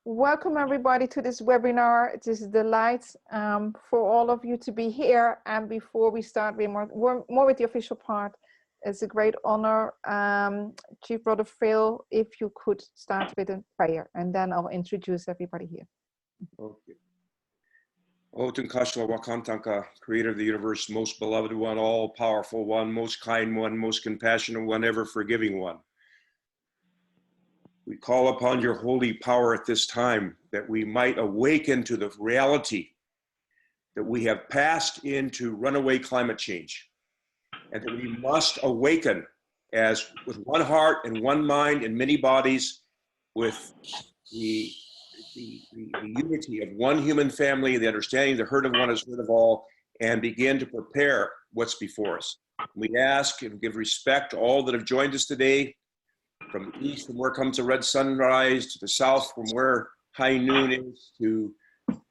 Welcome everybody to this webinar. It is a delight for all of you to be here. And before we start with more with the official part, it's a great honor, Chief Brother Phil, if you could start with a prayer, and then I'll introduce everybody here. Okay. Otun Kashla Wakantanka, creator of the universe, most beloved one, all powerful one, most kind one, most compassionate one, ever forgiving one. We call upon your holy power at this time that we might awaken to the reality that we have passed into runaway climate change, and that we must awaken as with one heart and one mind and many bodies, with the unity of one human family, the understanding the hurt of one is hurt of all, and begin to prepare what's before us. We ask and give respect to all that have joined us today, from the east, from where comes the red sunrise, to the south, from where high noon is, to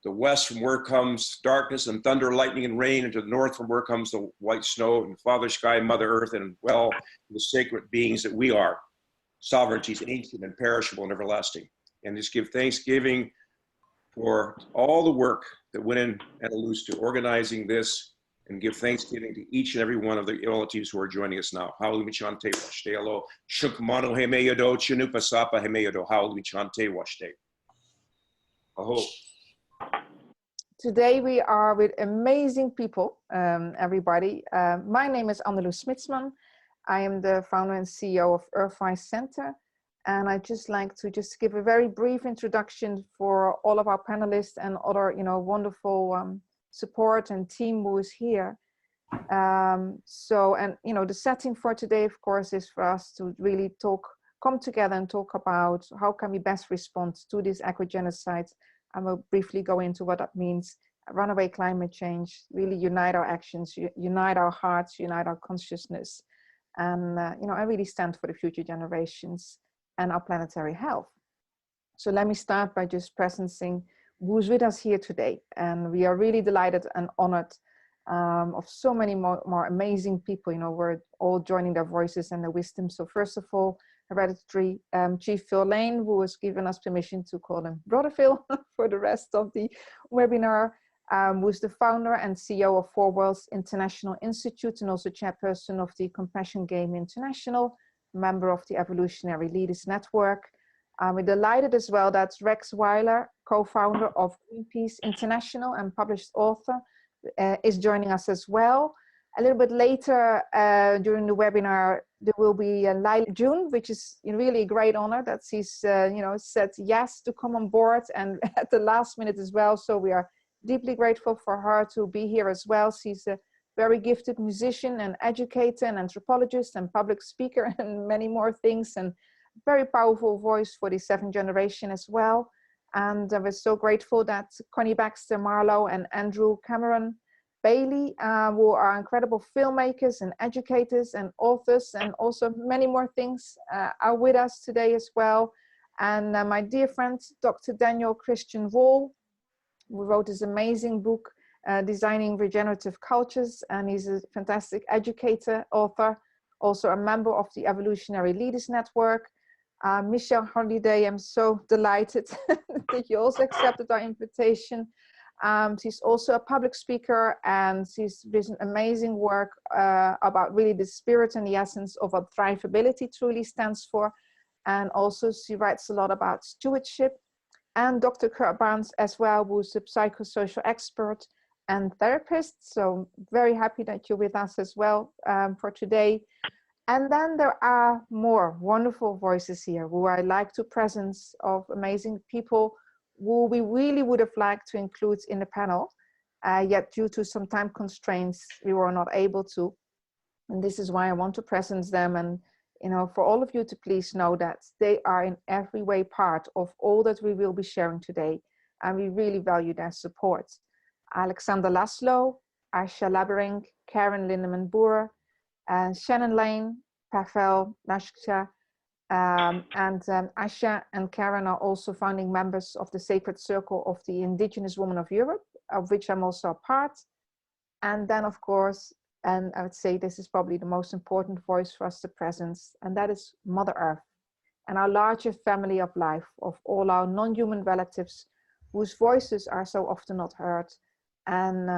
the west, from where comes darkness and thunder, lightning and rain, and to the north, from where comes the white snow, and Father Sky, Mother Earth, and well, the sacred beings that we are, sovereignties ancient and perishable and everlasting. And just give thanksgiving for all the work that went in at Alus to organizing this, and give thanksgiving to each and every one of the relatives who are joining us now. Haulu Michante Washtelo, Shukmano Hemeyodo, Chinupasapa Hemeyodo, Haulu Michante Washte. Aho. Today we are with amazing people, everybody. My name is Annelou Smitsman. I am the founder and CEO of Earthwise Center. And I'd just like to just give a very brief introduction for all of our panelists and other, wonderful support and team who is here. The setting for today, of course, is for us to really come together and talk about how can we best respond to these eco-genocides. And we'll briefly go into what that means. Runaway climate change, really unite our actions, unite our hearts, unite our consciousness. And, I really stand for the future generations and our planetary health. So let me start by just presenting who's with us here today. And we are really delighted and honored of so many more amazing people. We're all joining their voices and their wisdom. So first of all, Hereditary Chief Phil Lane, who has given us permission to call him Brother Phil for the rest of the webinar, who's the founder and CEO of Four Worlds International Institute, and also chairperson of the Compassion Game International, member of the Evolutionary Leaders Network. We're delighted as well that Rex Weiler, co-founder of Greenpeace International and published author, is joining us as well. A little bit later during the webinar, there will be Lila June, which is really a great honor that she's said yes to come on board, and at the last minute as well. So we are deeply grateful for her to be here as well. She's a very gifted musician and educator and anthropologist and public speaker and many more things, and very powerful voice for the 7th generation as well. And we're so grateful that Connie Baxter Marlowe and Andrew Cameron Bailey, who are incredible filmmakers and educators and authors and also many more things, are with us today as well. And my dear friend, Dr. Daniel Christian Wall, who wrote this amazing book, Designing Regenerative Cultures, and he's a fantastic educator, author, also a member of the Evolutionary Leaders Network. Michelle Holiday, I'm so delighted that you also accepted our invitation. She's also a public speaker, and she's written amazing work about really the spirit and the essence of what thrivability truly stands for. And also she writes a lot about stewardship. And Dr. Kurt Barnes as well, who's a psychosocial expert and therapist. So very happy that you're with us as well for today. And then there are more wonderful voices here who I like to present, of amazing people who we really would have liked to include in the panel, yet due to some time constraints, we were not able to. And this is why I want to present them, and for all of you to please know that they are in every way part of all that we will be sharing today, and we really value their support. Alexander Laszlo, Aisha Labering, Karen Lindemann-Boer, Shannon Lane, Pavel Lashka, and Aisha and Karen are also founding members of the Sacred Circle of the Indigenous Women of Europe, of which I'm also a part. And then, of course, and I would say this is probably the most important voice for us to present, and that is Mother Earth. and our larger family of life, of all our non-human relatives whose voices are so often not heard and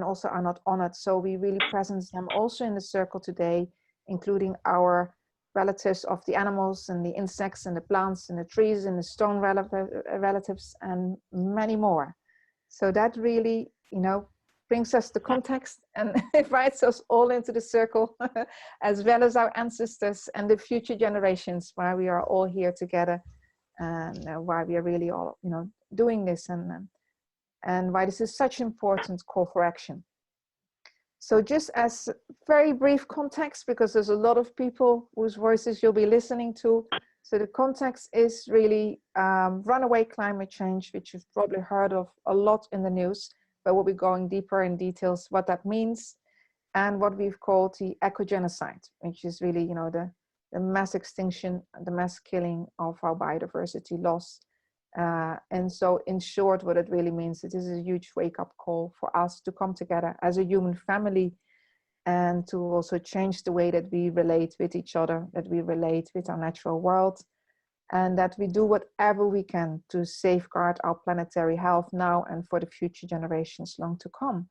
also are not honored. So we really present them also in the circle today, including our relatives of the animals and the insects and the plants and the trees and the stone relatives and many more. So that really, you know, brings us the context and invites us all into the circle, as well as our ancestors and the future generations, why we are all here together, and why we are really all, you know, doing this, and why this is such an important call for action. So just as very brief context, because there's a lot of people whose voices you'll be listening to. So the context is really runaway climate change, which you've probably heard of a lot in the news, but we'll be going deeper in details what that means, and what we've called the eco-genocide, which is really, you know, the mass extinction, the mass killing of our biodiversity loss. And so in short, what it really means, it is a huge wake-up call for us to come together as a human family, and to also change the way that we relate with each other, that we relate with our natural world, and that we do whatever we can to safeguard our planetary health now and for the future generations long to come.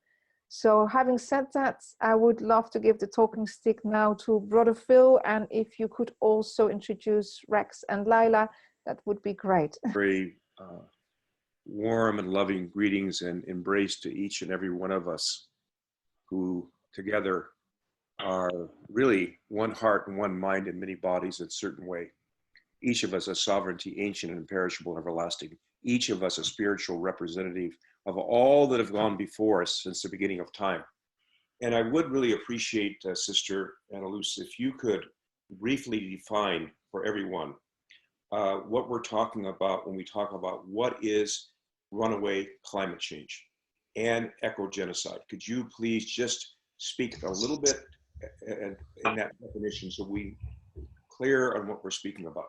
So having said that, I would love to give the talking stick now to Brother Phil, and if you could also introduce Rex and Lila, that would be great. Very warm and loving greetings and embrace to each and every one of us who together are really one heart and one mind and many bodies in a certain way. Each of us a sovereignty, ancient and imperishable and everlasting. Each of us a spiritual representative of all that have gone before us since the beginning of time. And I would really appreciate, Sister Annalise, if you could briefly define for everyone what we're talking about when we talk about what is runaway climate change and eco-genocide. Could you please just speak a little bit in that definition so we clear on what we're speaking about?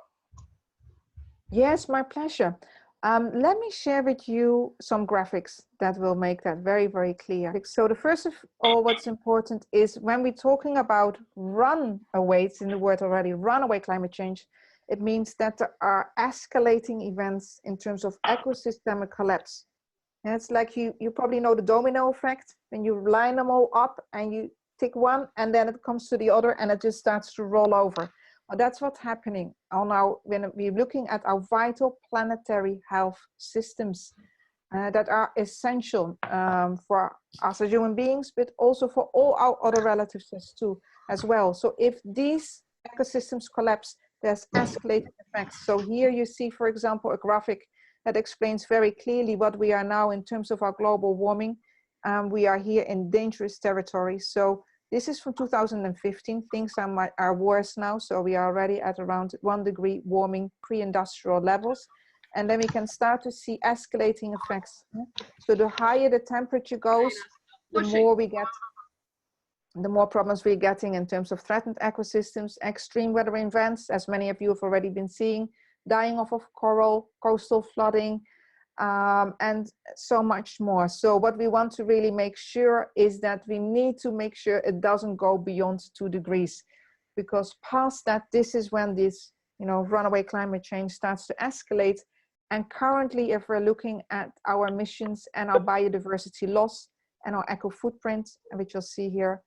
Yes, my pleasure. Let me share with you some graphics that will make that very, very clear. So the first of all, what's important is when we're talking about runaway, it's in the word already, runaway climate change, it means that there are escalating events in terms of ecosystemic collapse. And it's like you probably know the domino effect, when you line them all up and you tick one and then it comes to the other and it just starts to roll over. Well, that's what's happening on when we're looking at our vital planetary health systems that are essential for us as human beings, but also for all our other relatives too, as well. So if these ecosystems collapse, there's escalating effects. So here you see, for example, a graphic that explains very clearly what we are now in terms of our global warming. We are here in dangerous territory. So this is from 2015. Things are worse now. So we are already at around 1 degree warming pre-industrial levels. And then we can start to see escalating effects. So the higher the temperature goes, the more we get, the more problems we're getting in terms of threatened ecosystems, extreme weather events, as many of you have already been seeing, dying off of coral, coastal flooding, and so much more. So what we want to really make sure is that we need to make sure it doesn't go beyond 2 degrees, because past that, this is when this, you know, runaway climate change starts to escalate. And currently, if we're looking at our emissions and our biodiversity loss and our eco footprint, which you'll see here,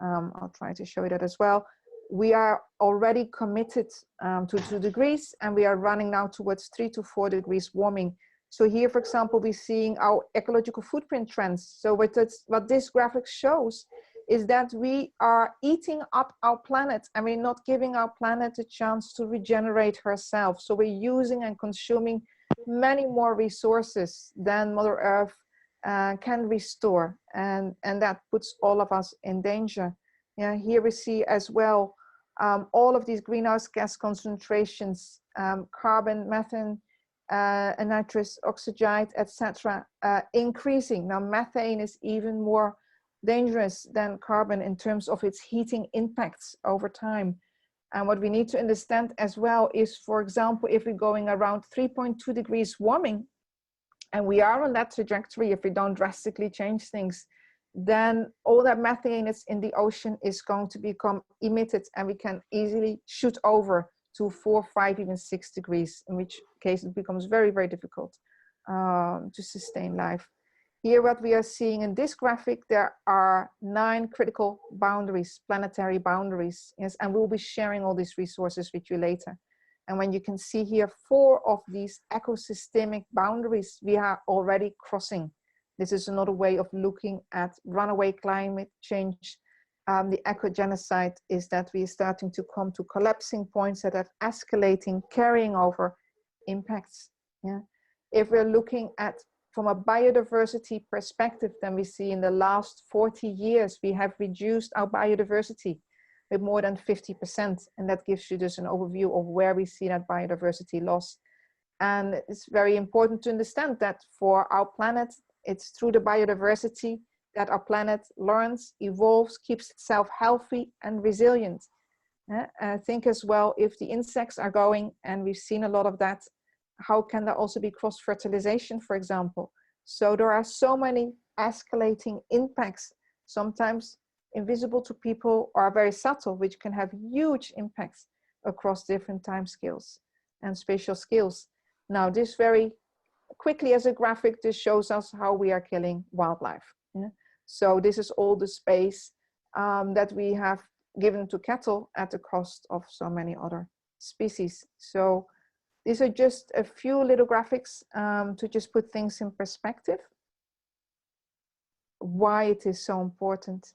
I'll try to show you that as well. We are already committed to 2 degrees, and we are running now towards 3 to 4 degrees warming. So here, for example, we're seeing our ecological footprint trends. So what this graphic shows is that we are eating up our planet, and we're not giving our planet a chance to regenerate herself. So we're using and consuming many more resources than Mother Earth can restore, and that puts all of us in danger. Yeah, here we see as well all of these greenhouse gas concentrations, carbon, methane, nitrous oxide, etc., increasing. Now methane is even more dangerous than carbon in terms of its heating impacts over time. And what we need to understand as well is, for example, if we're going around 3.2 degrees warming, and we are on that trajectory, if we don't drastically change things, then all that methane that's in the ocean is going to become emitted, and we can easily shoot over to 4, 5, even 6 degrees, in which case it becomes very, very difficult to sustain life. Here, what we are seeing in this graphic, there are 9 critical boundaries, planetary boundaries, yes, and we'll be sharing all these resources with you later. And when you can see here, 4 of these ecosystemic boundaries we are already crossing. This is another way of looking at runaway climate change. The eco-genocide is that we are starting to come to collapsing points that are escalating, carrying over impacts. Yeah. If we're looking at from a biodiversity perspective, then we see in the last 40 years, we have reduced our biodiversity with more than 50%. And that gives you just an overview of where we see that biodiversity loss. And it's very important to understand that for our planet, it's through the biodiversity that our planet learns, evolves, keeps itself healthy and resilient. I think as well, if the insects are going, and we've seen a lot of that, how can there also be cross-fertilization, for example? So there are so many escalating impacts, sometimes invisible to people or very subtle, which can have huge impacts across different time scales and spatial scales. Now, this very quickly as a graphic, this shows us how we are killing wildlife. Yeah? So this is all the space that we have given to cattle at the cost of so many other species. So these are just a few little graphics to just put things in perspective, why it is so important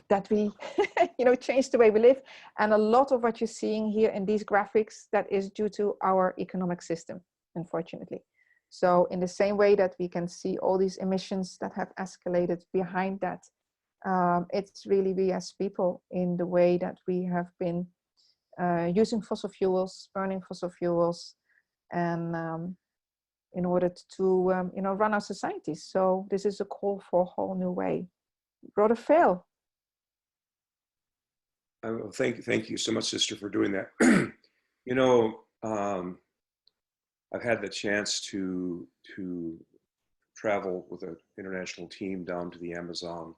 that we change the way we live. And a lot of what you're seeing here in these graphics, that is due to our economic system, unfortunately. So in the same way that we can see all these emissions that have escalated behind that, it's really we as people in the way that we have been using fossil fuels, burning fossil fuels, and in order to run our societies. So this is a call for a whole new way. Brother Phil. Thank you so much, sister, for doing that. I've had the chance to travel with an international team down to the Amazon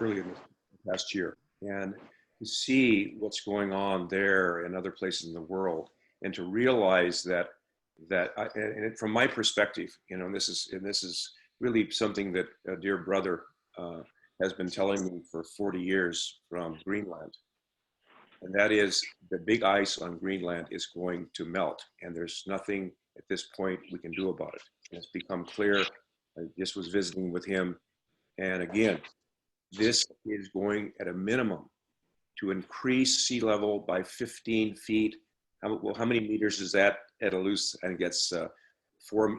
early in the past year, and to see what's going on there and other places in the world, and to realize that from my perspective, this is really something that a dear brother has been telling me for 40 years from Greenland. And that is, the big ice on Greenland is going to melt, and there's nothing at this point we can do about it. And it's become clear. I just was visiting with him, and again, this is going at a minimum to increase sea level by 15 feet. How many meters is that at a loose? I think that's at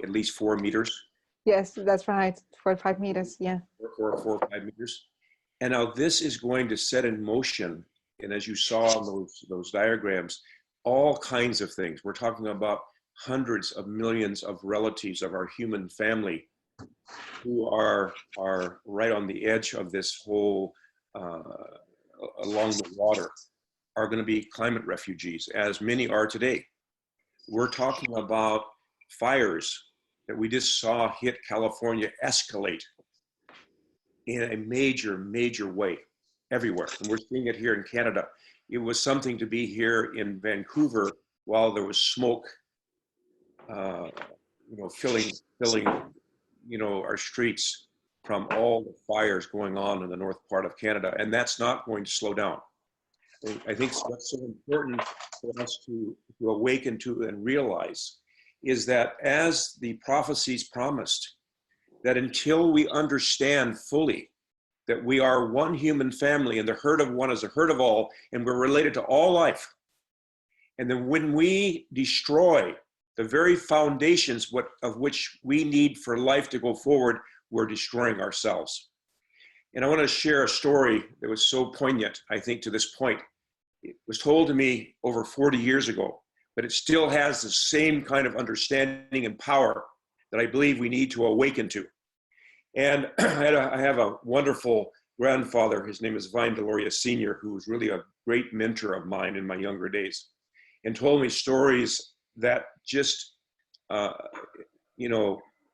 least 4 meters. Yes, that's right. 4 or 5 meters, yeah. 4 or 5 meters. And now this is going to set in motion, and as you saw in those diagrams, all kinds of things. We're talking about hundreds of millions of relatives of our human family who are right on the edge of this whole, along the water, are going to be climate refugees, as many are today. We're talking about fires that we just saw hit California escalate in a major, major way everywhere. And we're seeing it here in Canada. It was something to be here in Vancouver while there was smoke, filling, our streets from all the fires going on in the north part of Canada. And that's not going to slow down. I think what's so important for us to awaken to and realize is that, as the prophecies promised, that until we understand fully that we are one human family and the herd of one is the herd of all, and we're related to all life, and then when we destroy the very foundations of which we need for life to go forward, we're destroying ourselves. And I want to share a story that was so poignant, I think, to this point. It was told to me over 40 years ago, but it still has the same kind of understanding and power that I believe we need to awaken to. And I have a wonderful grandfather. His name is Vine Deloria Sr., who was really a great mentor of mine in my younger days, and told me stories that just,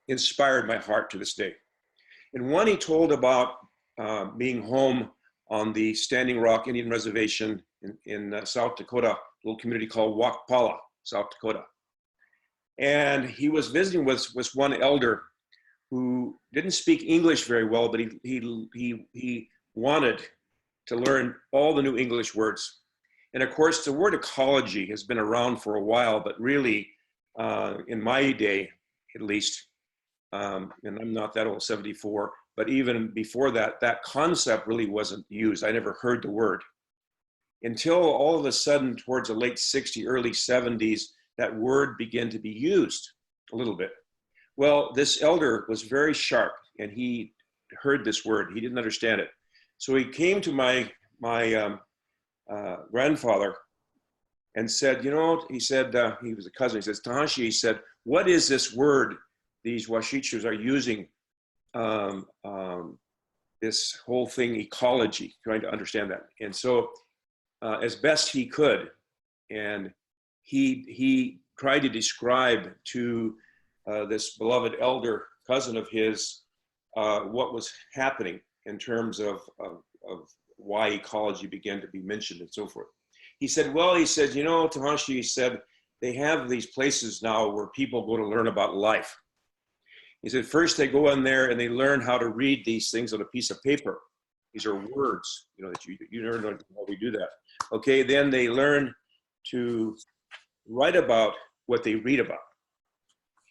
inspired my heart to this day. And one he told about being home on the Standing Rock Indian Reservation in South Dakota, a little community called Wakpala, South Dakota. And he was visiting with one elder who didn't speak English very well, but he wanted to learn all the new English words. And of course, the word ecology has been around for a while, but really, in my day, at least, and I'm not that old, 74, but even before that, that concept really wasn't used. I never heard the word. Until all of a sudden, towards the late 60s, early 70s, that word began to be used a little bit. Well, this elder was very sharp, and he heard this word. He didn't understand it. So he came to my grandfather and said, you know, he said, he was a cousin, he says, Tahashi, he said, what is this word these Washichus are using, this whole thing, ecology, trying to understand that. And so as best he could, and he tried to describe to this beloved elder cousin of his what was happening in terms of why ecology began to be mentioned and so forth. He said, well, he said, you know, Tahashi, he said, they have these places now where people go to learn about life. He said, first they go in there and they learn how to read these things on a piece of paper. These are words, you know, that you learn how we do that. Okay, then they learn to write about what they read about.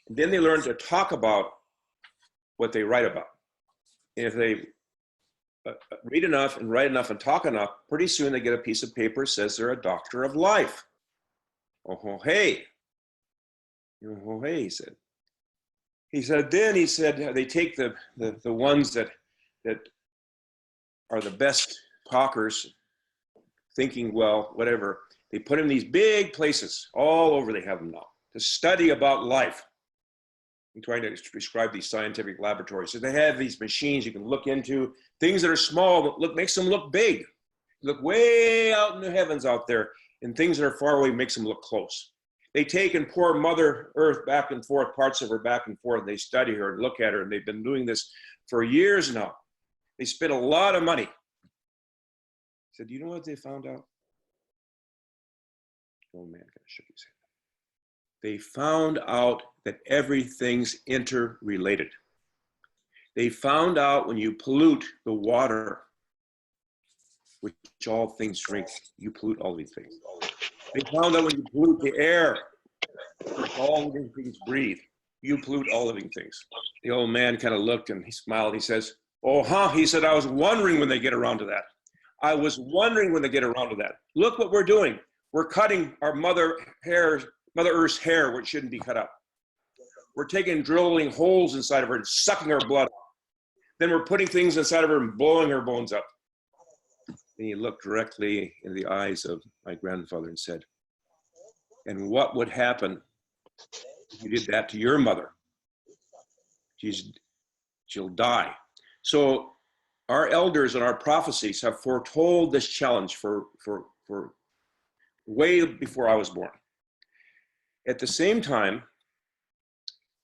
And then they learn to talk about what they write about. And if they read enough and write enough and talk enough, pretty soon they get a piece of paper that says they're a doctor of life. Oh, hey. Oh, hey, he said. He said, then he said, they take the ones that are the best talkers, thinking, well, whatever. They put them in these big places, all over they have them now, to study about life. I'm trying to describe these scientific laboratories. So they have these machines you can look into, things that are small, but makes them look big. Look way out in the heavens out there, and things that are far away makes them look close. They take and pour Mother Earth back and forth, parts of her back and forth, and they study her and look at her, and they've been doing this for years now. They spent a lot of money. He said, do you know what they found out? Oh man, kind of shook his head. They found out that everything's interrelated. They found out when you pollute the water, which all things drink, you pollute all these things. They found out when you pollute the air, which all living things breathe, you pollute all living things. The old man kind of looked and he smiled. He says, oh, huh? He said, I was wondering when they get around to that. I was wondering when they get around to that. Look what we're doing. We're cutting our Mother Earth's hair, which shouldn't be cut up. We're taking drilling holes inside of her and sucking her blood out. Then we're putting things inside of her and blowing her bones up. And he looked directly in the eyes of my grandfather and said, and what would happen if you did that to your mother? She'll die. So our elders and our prophecies have foretold this challenge for way before I was born. At the same time,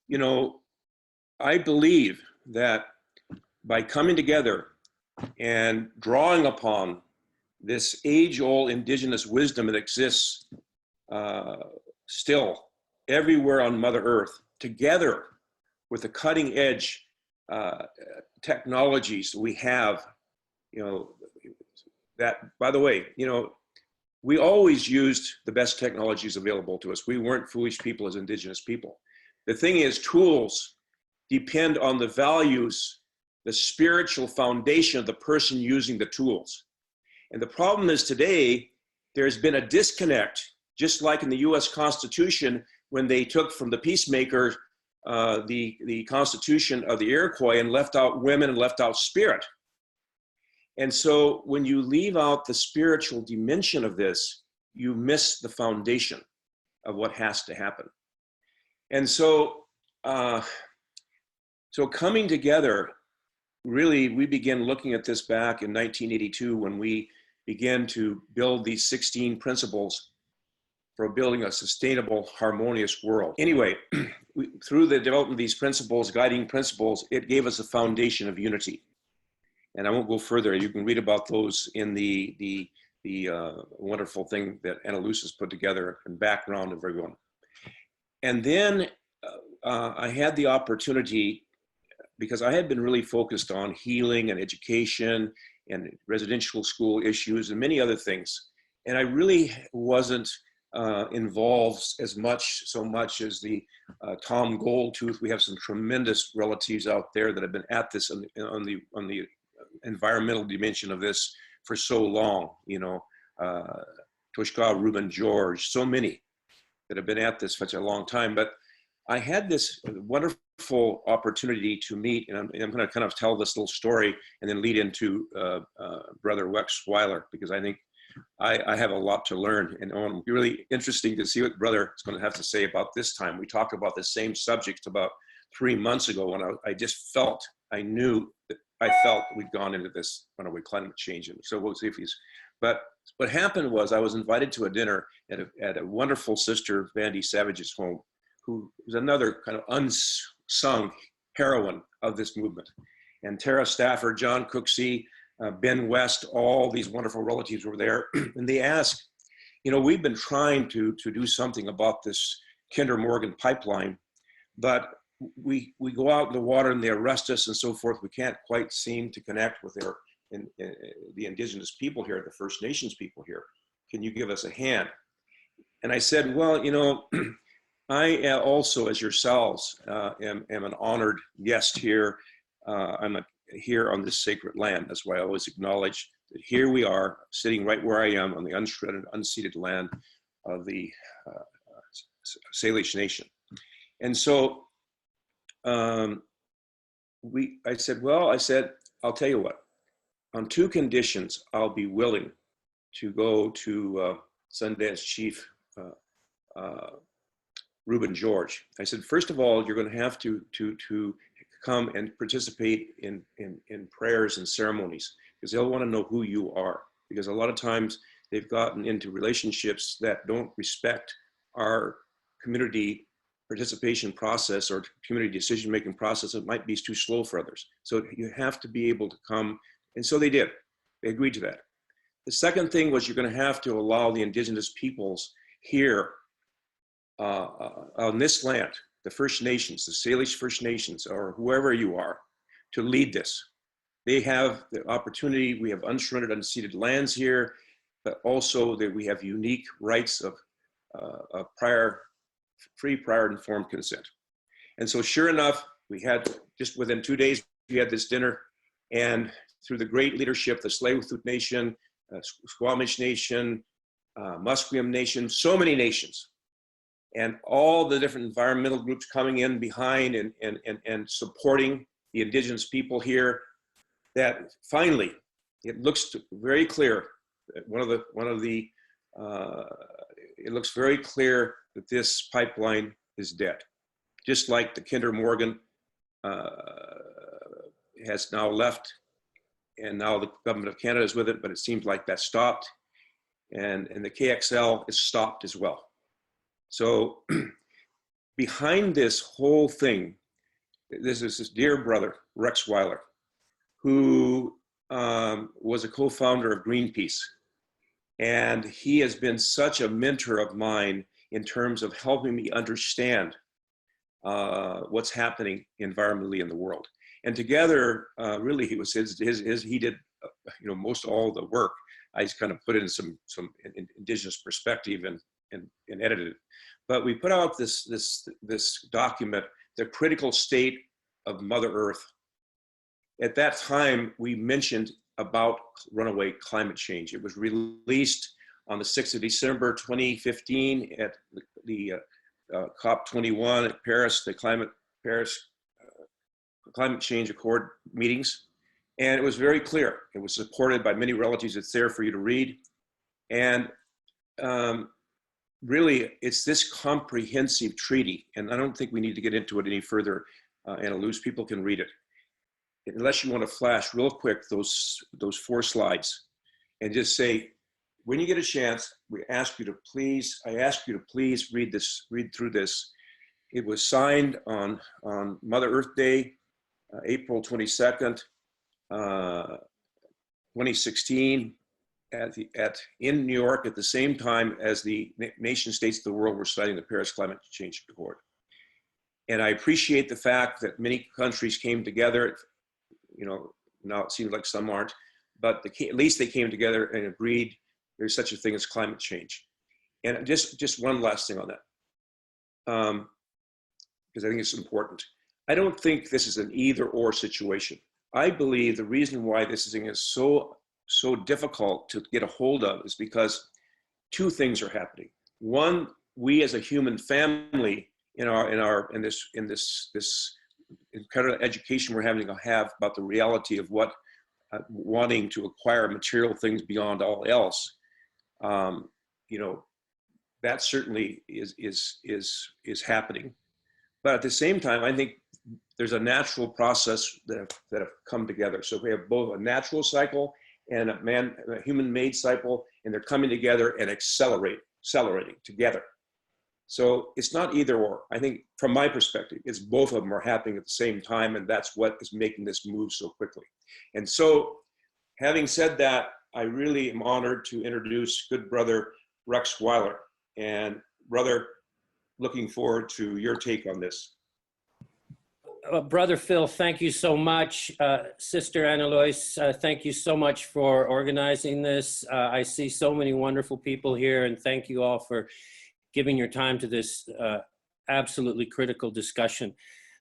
you know, I believe that by coming together and drawing upon this age-old indigenous wisdom that exists still everywhere on Mother Earth, together with the cutting-edge technologies we have, you know, that, by the way, you know, we always used the best technologies available to us. We weren't foolish people as indigenous people. The thing is, tools depend on the values, the spiritual foundation of the person using the tools. And the problem is today, there's been a disconnect, just like in the US Constitution, when they took from the peacemaker the Constitution of the Iroquois and left out women and left out spirit. And so when you leave out the spiritual dimension of this, you miss the foundation of what has to happen. And so, so coming together, really, we began looking at this back in 1982 when we began to build these 16 principles for building a sustainable, harmonious world. Anyway, through the development of these principles, guiding principles, it gave us a foundation of unity. And I won't go further. You can read about those in the wonderful thing that Anna Luce has put together and background of everyone. And then I had the opportunity, because I had been really focused on healing and education and residential school issues and many other things. And I really wasn't involved so much as the Tom Goldtooth. We have some tremendous relatives out there that have been at this on the environmental dimension of this for so long, you know, Toshka, Reuben George, so many that have been at this for such a long time. But I had this wonderful opportunity to meet, and I'm going to kind of tell this little story and then lead into Brother Wex Weiler, because I think I have a lot to learn, and it'll be really interesting to see what Brother is going to have to say about this time. We talked about the same subject about 3 months ago when I just felt, I felt we'd gone into this runaway climate change. And so we'll see if he's, but what happened was I was invited to a dinner at a wonderful sister, Vandy Savage's home, who was another kind of unsung heroine of this movement. And Tara Stafford, John Cooksey, Ben West, all these wonderful relatives were there. And they asked, you know, we've been trying to do something about this Kinder Morgan pipeline, but we go out in the water and they arrest us and so forth. We can't quite seem to connect with the Indigenous people here, the First Nations people here. Can you give us a hand? And I said, well, you know, I also, as yourselves, am an honored guest here. I'm here on this sacred land. That's why I always acknowledge that here we are, sitting right where I am on the unshredded, unceded land of the Salish Nation. And so I said, I'll tell you what, on 2 conditions, I'll be willing to go to Sundance Chief Reuben George. I said, first of all, you're going to have to come and participate in prayers and ceremonies, because they'll want to know who you are. Because a lot of times they've gotten into relationships that don't respect our community participation process or community decision-making process. It might be too slow for others. So you have to be able to come. And so they did. They agreed to that. The second thing was you're going to have to allow the Indigenous peoples here on this land, the First Nations, the Salish First Nations, or whoever you are, to lead this. They have the opportunity. We have unsurrendered, unceded lands here, but also that we have unique rights of free, prior, informed consent. And so sure enough, we had, just within 2 days, we had this dinner, and through the great leadership, the Tsleil-Waututh Nation, Squamish Nation, Musqueam Nation, so many nations, and all the different environmental groups coming in behind and supporting the Indigenous people here, that finally, it looks very clear that it looks very clear that this pipeline is dead. Just like the Kinder Morgan has now left, and now the government of Canada is with it, but it seems like that stopped. And the KXL is stopped as well. So behind this whole thing, this is this dear brother, Rex Weiler, who was a co-founder of Greenpeace. And he has been such a mentor of mine in terms of helping me understand what's happening environmentally in the world. And together, really, he was he did most all the work. I just kind of put in some Indigenous perspective and edited it. But we put out this document, The Critical State of Mother Earth. At that time, we mentioned about runaway climate change. It was released on the 6th of December, 2015 at the COP21 at Paris, the Paris Climate Change Accord meetings. And it was very clear. It was supported by many relatives. It's there for you to read. And really, it's this comprehensive treaty. And I don't think we need to get into it any further, Anna Luce. People can read it. Unless you want to flash real quick those 4 slides and just say, when you get a chance, I ask you to please read through this. It was signed on Mother Earth Day, April 22nd, 2016 in New York at the same time as the nation states of the world were signing the Paris Climate Change Accord. And I appreciate the fact that many countries came together. You know, now it seems like some aren't, but at least they came together and agreed there's such a thing as climate change. And just one last thing on that, because I think it's important. I don't think this is an either or situation. I believe the reason why this thing is so difficult to get a hold of is because two things are happening. One, we as a human family in this incredible education we're having to have about the reality of what wanting to acquire material things beyond all else, you know, that certainly is happening. But at the same time, I think there's a natural process that have come together. So we have both a natural cycle and a human-made cycle, and they're coming together and accelerating together. So it's not either or. I think from my perspective, it's both of them are happening at the same time, and that's what is making this move so quickly. And so having said that, I really am honored to introduce good brother Rex Weiler. And brother, looking forward to your take on this. Brother Phil, thank you so much. Sister Anna-Lois, thank you so much for organizing this. I see so many wonderful people here, and thank you all for giving your time to this absolutely critical discussion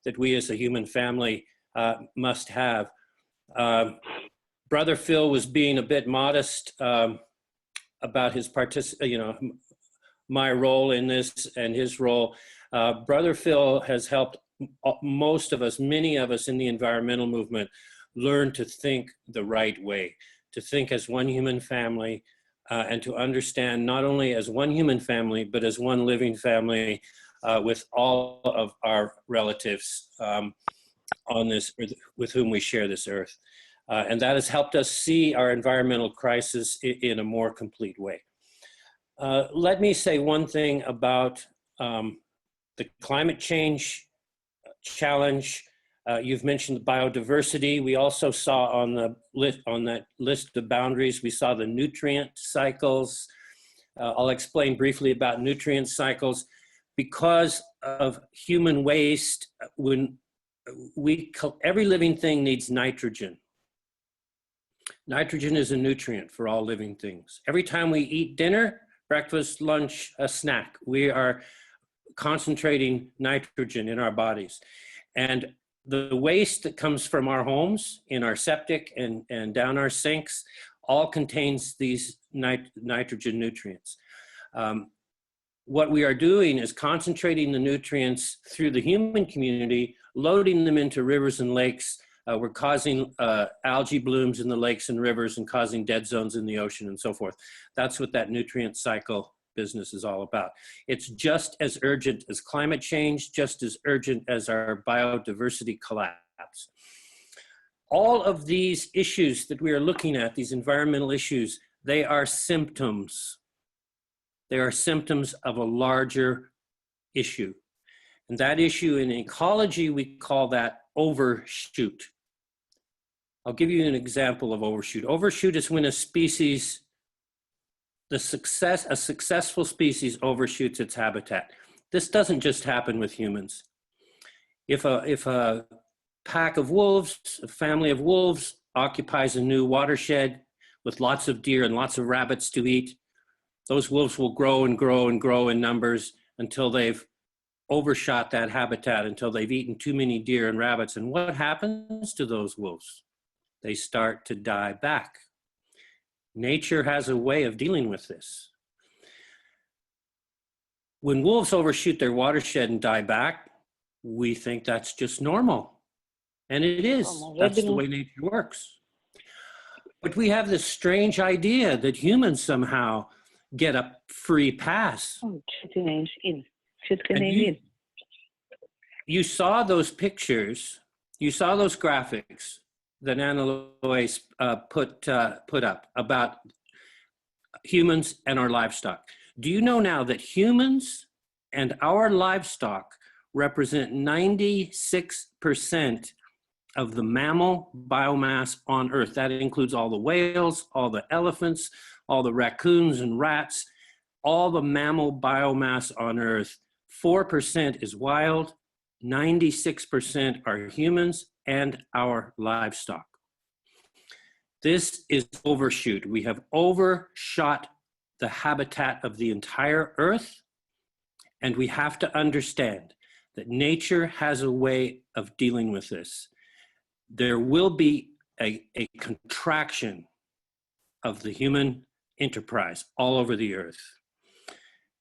that we as a human family must have. Brother Phil was being a bit modest about his my role in this and his role. Brother Phil has helped most of us, many of us in the environmental movement, learn to think the right way, to think as one human family, and to understand not only as one human family, but as one living family with all of our relatives on this, with whom we share this earth. And that has helped us see our environmental crisis in a more complete way. Let me say one thing about the climate change challenge. You've mentioned biodiversity. We also saw on that list of boundaries, we saw the nutrient cycles. I'll explain briefly about nutrient cycles. Because of human waste, when every living thing needs nitrogen. Nitrogen is a nutrient for all living things. Every time we eat dinner, breakfast, lunch, a snack, we are concentrating nitrogen in our bodies. And the waste that comes from our homes, in our septic and down our sinks, all contains these nitrogen nutrients. What we are doing is concentrating the nutrients through the human community, loading them into rivers and lakes. We're causing algae blooms in the lakes and rivers and causing dead zones in the ocean and so forth. That's what that nutrient cycle business is all about. It's just as urgent as climate change, just as urgent as our biodiversity collapse. All of these issues that we are looking at, these environmental issues, they are symptoms. They are symptoms of a larger issue. And that issue in ecology, we call that overshoot. I'll give you an example of overshoot. Overshoot is when a species, a successful species overshoots its habitat. This doesn't just happen with humans. If a pack of wolves, a family of wolves occupies a new watershed with lots of deer and lots of rabbits to eat, those wolves will grow and grow and grow in numbers until they've overshot that habitat, until they've eaten too many deer and rabbits. And what happens to those wolves? They start to die back. Nature has a way of dealing with this. When wolves overshoot their watershed and die back, we think that's just normal. And it is. That's the way nature works. But we have this strange idea that humans somehow get a free pass. You saw those pictures, you saw those graphics that Anna-Lois put up about humans and our livestock. Do you know now that humans and our livestock represent 96% of the mammal biomass on Earth. That includes all the whales, all the elephants, all the raccoons and rats, all the mammal biomass on Earth. 4% is wild, 96% are humans and our livestock. This is overshoot. We have overshot the habitat of the entire Earth, and we have to understand that nature has a way of dealing with this. There will be a contraction of the human enterprise all over the Earth.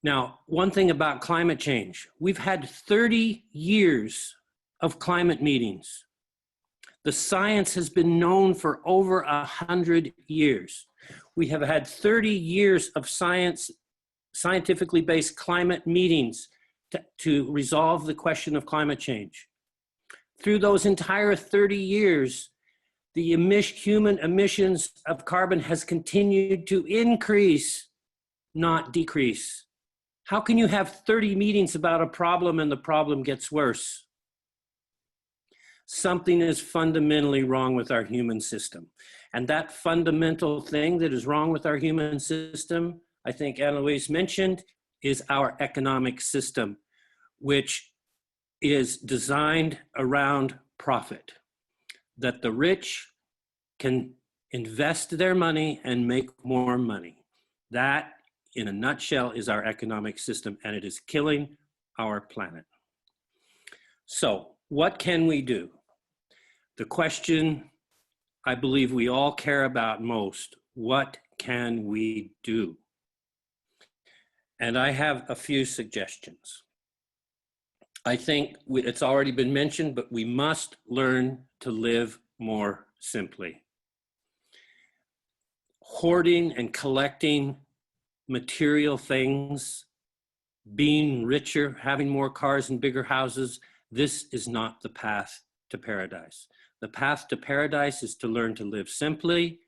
Now, one thing about climate change, we've had 30 years of climate meetings. The science has been known for over 100 years. We have had 30 years of scientifically based climate meetings to resolve the question of climate change. Through those entire 30 years, the human emissions of carbon has continued to increase, not decrease. How can you have 30 meetings about a problem and the problem gets worse? Something is fundamentally wrong with our human system. And that fundamental thing that is wrong with our human system, I think Anna-Louise mentioned, is our economic system, which is designed around profit, that the rich can invest their money and make more money. That, in a nutshell, is our economic system, and it is killing our planet. So, what can we do? The question I believe we all care about most, what can we do? And I have a few suggestions. I think it's already been mentioned, but we must learn to live more simply. Hoarding and collecting material things, being richer, having more cars and bigger houses, this is not the path to paradise. The path to paradise is to learn to live simply,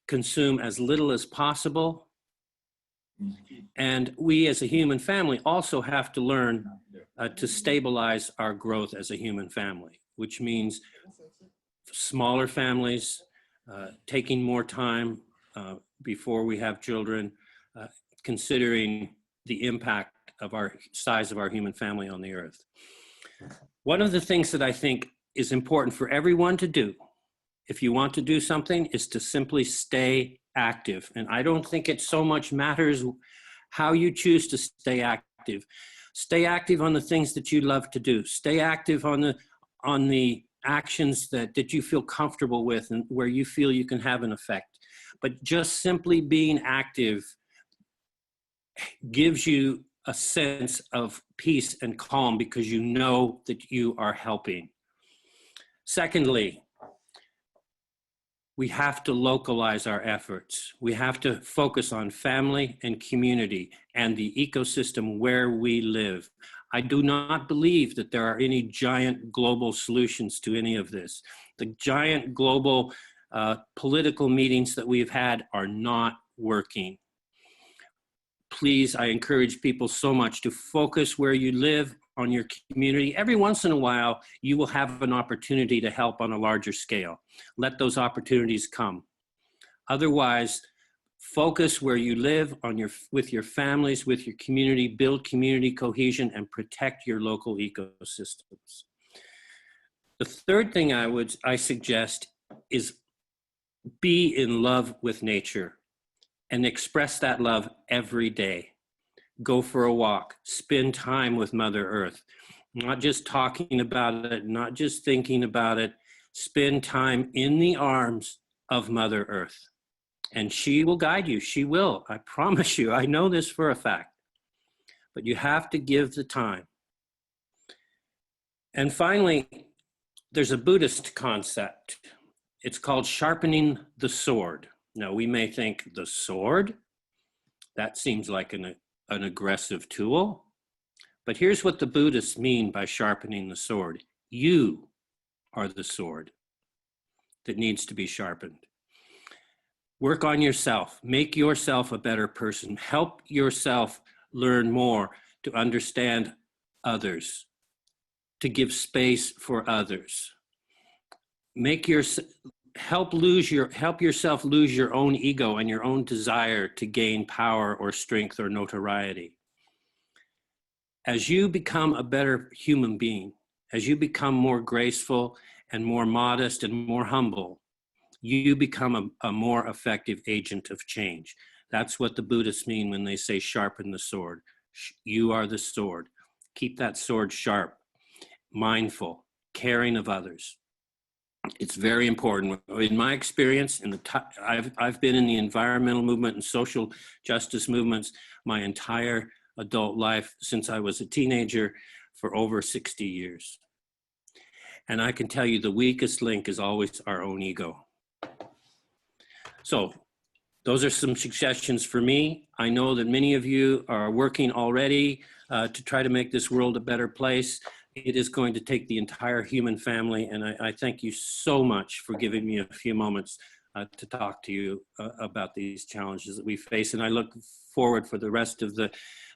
consume as little as possible, and we as a human family also have to learn to stabilize our growth as a human family, which means smaller families, taking more time before we have children, considering the impact of our size of our human family on the earth. One of the things that I think is important for everyone to do, if you want to do something, is to simply stay active. And I don't think it so much matters how you choose to stay active. Stay active on the things that you love to do. Stay active on the actions that you feel comfortable with and where you feel you can have an effect. But just simply being active gives you a sense of peace and calm because you know that you are helping. Secondly, we have to localize our efforts. We have to focus on family and community and the ecosystem where we live. I do not believe that there are any giant global solutions to any of this. The giant global political meetings that we've had are not working. Please, I encourage people so much to focus where you live, on your community. Every once in a while, you will have an opportunity to help on a larger scale. Let those opportunities come. Otherwise, focus where you live, with your families, with your community, build community cohesion, and protect your local ecosystems. The third thing I suggest is be in love with nature and express that love every day. Go for a walk, spend time with Mother Earth, not just talking about it, not just thinking about it. Spend time in the arms of Mother Earth, and she will guide you. She will, I promise you. I know this for a fact, but you have to give the time. And finally, there's a Buddhist concept. It's called sharpening the sword. Now, we may think the sword, that seems like an aggressive tool. But here's what the Buddhists mean by sharpening the sword. You are the sword that needs to be sharpened. Work on yourself. Make yourself a better person. Help yourself learn more to understand others, to give space for others. help yourself lose your own ego and your own desire to gain power or strength or notoriety. As you become a better human being, as you become more graceful and more modest and more humble, you become a more effective agent of change. That's what the Buddhists mean when they say sharpen the sword. You are the sword. Keep that sword sharp, mindful, caring of others. It's very important. In my experience, I've been in the environmental movement and social justice movements my entire adult life since I was a teenager for over 60 years. And I can tell you the weakest link is always our own ego. So those are some suggestions for me. I know that many of you are working already to try to make this world a better place. It is going to take the entire human family, and I thank you so much for giving me a few moments to talk to you about these challenges that we face. And I look forward for the rest of the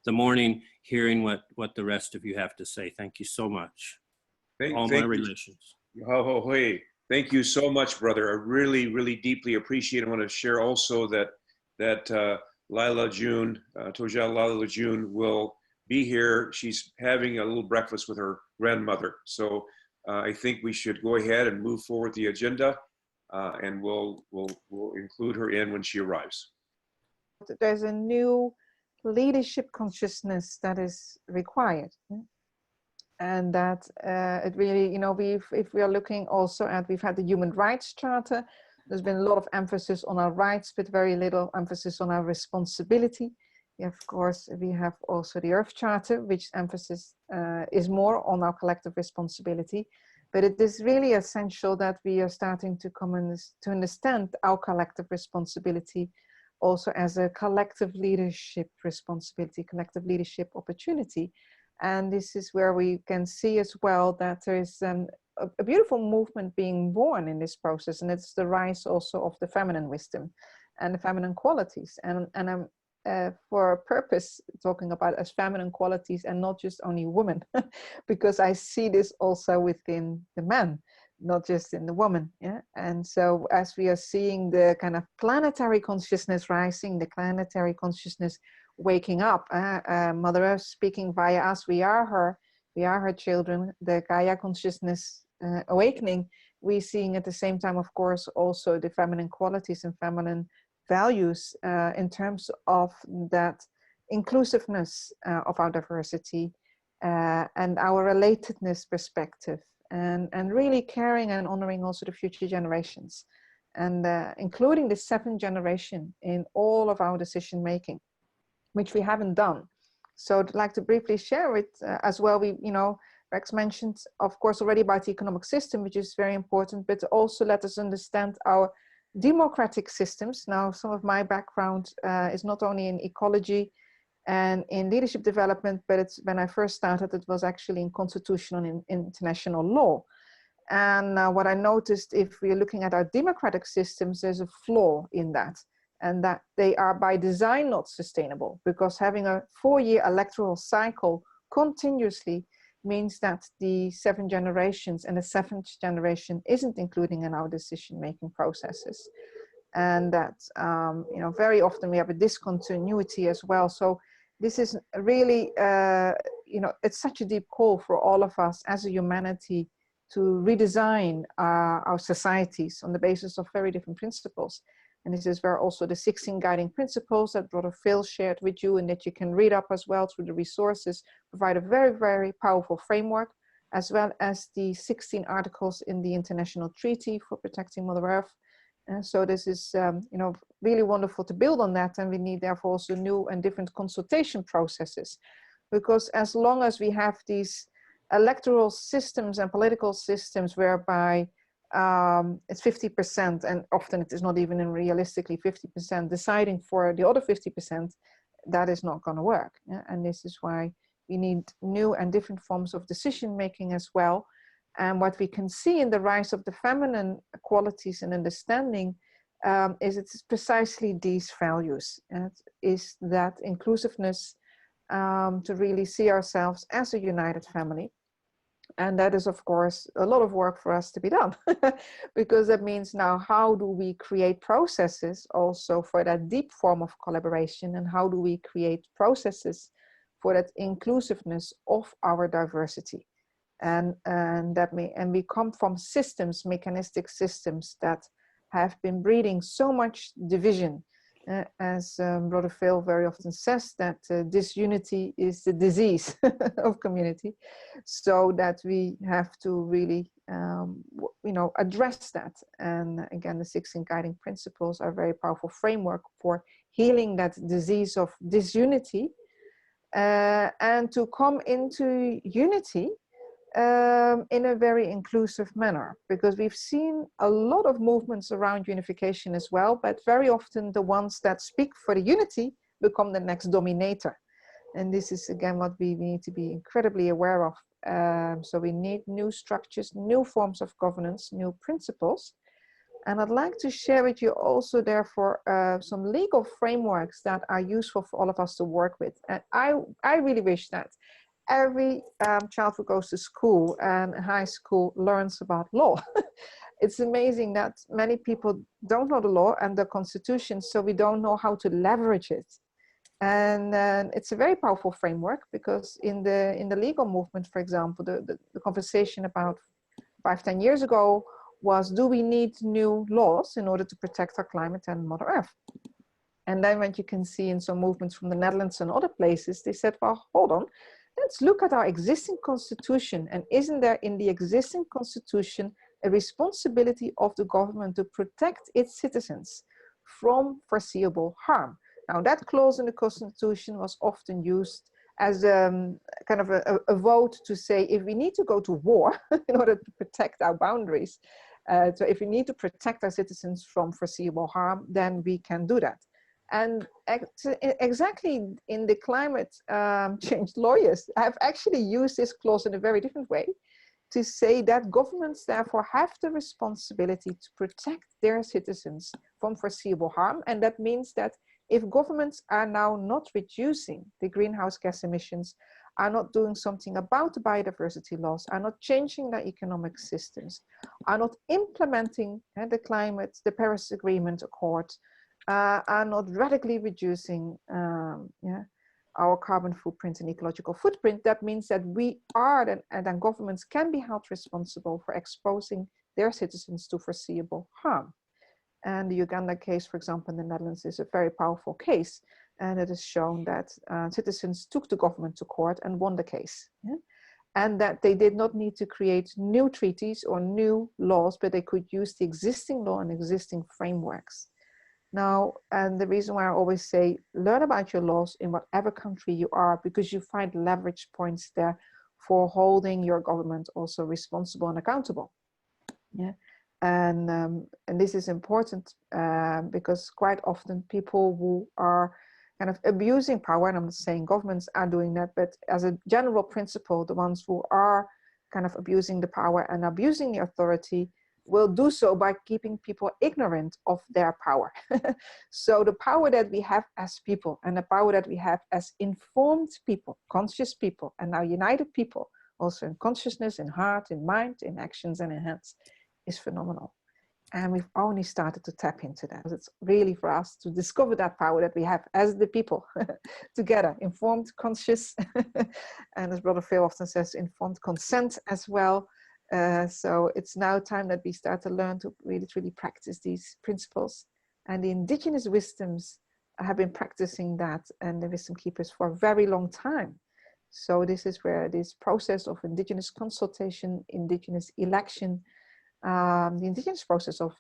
morning hearing what the rest of you have to say. Thank you so much. All my relations. Thank you so much, brother. I really, really deeply appreciate it. I want to share also that Lila June, Tojal Lila June will be here. She's having a little breakfast with her grandmother. So I think we should go ahead and move forward the agenda, and we'll include her in when she arrives. There's a new leadership consciousness that is required. And that it really, you know, if we are looking also at, we've had the Human Rights Charter, there's been a lot of emphasis on our rights, but very little emphasis on our responsibility. Of course, we have also the Earth Charter, which emphasis is more on our collective responsibility. But it is really essential that we are starting to come in to understand our collective responsibility also as a collective leadership responsibility, collective leadership opportunity. And this is where we can see as well that there is a beautiful movement being born in this process, and it's the rise also of the feminine wisdom and the feminine qualities. And I'm for a purpose talking about as feminine qualities and not just only women, because I see this also within the man, not just in the woman. Yeah. And so as we are seeing the kind of planetary consciousness rising, the planetary consciousness waking up, Mother Earth speaking via us, we are her children, the Gaia consciousness awakening, we seeing at the same time, of course, also the feminine qualities and feminine values in terms of that inclusiveness of our diversity and our relatedness perspective, and really caring and honoring also the future generations, and including the 7th generation in all of our decision making, which we haven't done. So I'd like to briefly share it as well. We, you know, Rex mentioned, of course, already about the economic system, which is very important, but also let us understand our democratic systems. Now, some of my background is not only in ecology and in leadership development, but it's when I first started, it was actually in constitutional and international law. And what I noticed, if we're looking at our democratic systems, there's a flaw in that, and that they are by design not sustainable, because having a 4-year electoral cycle continuously means that the 7 generations and the 7th generation isn't including in our decision-making processes. And that, you know, very often we have a discontinuity as well. So this is really, you know, it's such a deep call for all of us as a humanity to redesign our societies on the basis of very different principles. And this is where also the 16 guiding principles that Brother Phil shared with you, and that you can read up as well through the resources, provide a very, very powerful framework, as well as the 16 articles in the International Treaty for Protecting Mother Earth. And so this is, you know, really wonderful to build on that. And we need therefore also new and different consultation processes, because as long as we have these electoral systems and political systems whereby it's 50%, and often it is not even in realistically 50% deciding for the other 50%, that is not going to work. Yeah? And this is why we need new and different forms of decision making as well. And what we can see in the rise of the feminine qualities and understanding is it's precisely these values. And it is that inclusiveness, to really see ourselves as a united family, And that is, of course, a lot of work for us to be done, because that means now how do we create processes also for that deep form of collaboration, and how do we create processes for that inclusiveness of our diversity. And we come from systems, mechanistic systems that have been breeding so much division. As Brother Phil very often says, that disunity is the disease of community, so that we have to really, address that. And again, the 16 guiding principles are a very powerful framework for healing that disease of disunity, and to come into unity in a very inclusive manner, because we've seen a lot of movements around unification as well, but very often the ones that speak for the unity become the next dominator. And this is again what we need to be incredibly aware of. So we need new structures, new forms of governance, new principles. And I'd like to share with you also, therefore, some legal frameworks that are useful for all of us to work with. And I really wish that every child who goes to school and high school learns about law. It's amazing that many people don't know the law and the constitution, so we don't know how to leverage it. And it's a very powerful framework, because in the legal movement, for example, the conversation about 5-10 years ago was, do we need new laws in order to protect our climate and Mother Earth? And then what you can see in some movements from the Netherlands and other places, they said, well, hold on, let's look at our existing constitution. And isn't there in the existing constitution a responsibility of the government to protect its citizens from foreseeable harm? Now, that clause in the constitution was often used as kind of a vote to say, if we need to go to war in order to protect our boundaries, so if we need to protect our citizens from foreseeable harm, then we can do that. And exactly in the climate change, lawyers have actually used this clause in a very different way, to say that governments therefore have the responsibility to protect their citizens from foreseeable harm. And that means that if governments are now not reducing the greenhouse gas emissions, are not doing something about the biodiversity loss, are not changing their economic systems, are not implementing the climate, the Paris Agreement Accord, are not radically reducing our carbon footprint and ecological footprint, that means that we are, and then governments can be held responsible for exposing their citizens to foreseeable harm. And the Uganda case, for example, in the Netherlands is a very powerful case. And it has shown that citizens took the government to court and won the case. Yeah? And that they did not need to create new treaties or new laws, but they could use the existing law and existing frameworks. Now, and the reason why I always say, learn about your laws in whatever country you are, because you find leverage points there for holding your government also responsible and accountable. Yeah. And this is important because quite often people who are kind of abusing power, and I'm not saying governments are doing that, but as a general principle, the ones who are kind of abusing the power and abusing the authority will do so by keeping people ignorant of their power. So the power that we have as people, and the power that we have as informed people, conscious people, and now united people, also in consciousness, in heart, in mind, in actions, and in hands, is phenomenal. And we've only started to tap into that. It's really for us to discover that power that we have as the people together, informed, conscious, and as Brother Phil often says, informed consent as well. So it's now time that we start to learn to really truly practice these principles. And the indigenous wisdoms have been practicing that, and the wisdom keepers, for a very long time. So this is where this process of indigenous consultation, indigenous election, the indigenous process of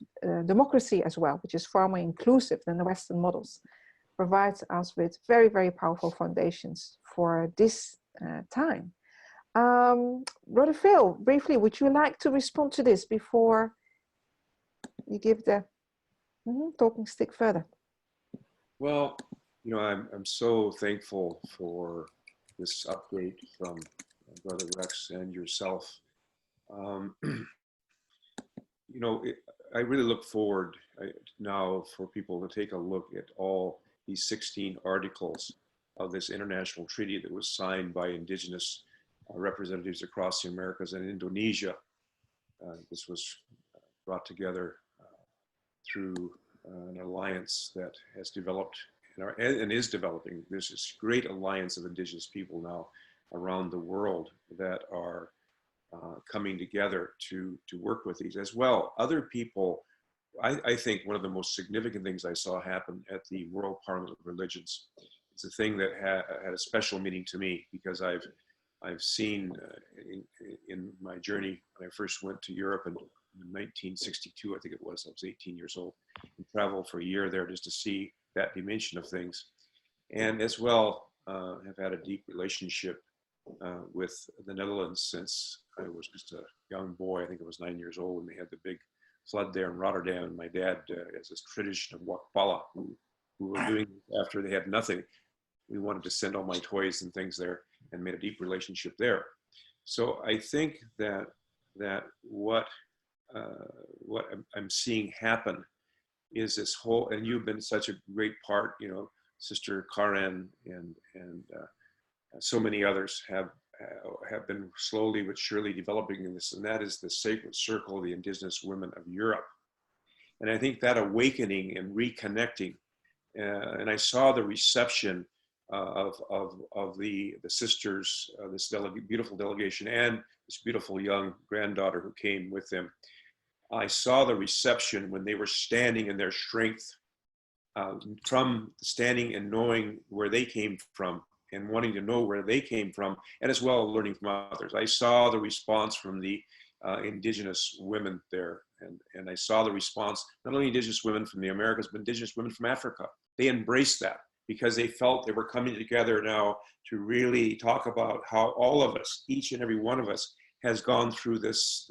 democracy as well, which is far more inclusive than the Western models, provides us with very, very powerful foundations for this time. Brother Phil, briefly, would you like to respond to this before you give the talking stick further? Well, you know, I'm so thankful for this update from Brother Rex and yourself. You know, I really look forward now for people to take a look at all these 16 articles of this international treaty that was signed by Indigenous representatives across the Americas and Indonesia. This was brought together through an alliance that has developed and is developing. There's this great alliance of indigenous people now around the world that are coming together to work with these as well. Other people, I think one of the most significant things I saw happen at the World Parliament of Religions is a thing that had a special meaning to me, because I've seen in my journey when I first went to Europe in 1962, I think it was, I was 18 years old, and traveled for a year there just to see that dimension of things. And as well, have had a deep relationship with the Netherlands since I was just a young boy. I think I was 9 years old when they had the big flood there in Rotterdam. And my dad has this tradition of Wakpala, who were doing after they had nothing. We wanted to send all my toys and things there, and made a deep relationship there. So I think that what I'm seeing happen is this whole, and you've been such a great part, you know, Sister Karen and so many others have been slowly but surely developing in this, and that is the Sacred Circle of the Indigenous Women of Europe. And I think that awakening and reconnecting, and I saw the reception of the sisters, this beautiful delegation, and this beautiful young granddaughter who came with them. I saw the reception when they were standing in their strength, from standing and knowing where they came from and wanting to know where they came from, and as well learning from others. I saw the response from the Indigenous women there, and I saw the response, not only Indigenous women from the Americas, but Indigenous women from Africa. They embraced that because they felt they were coming together now to really talk about how all of us, each and every one of us, has gone through this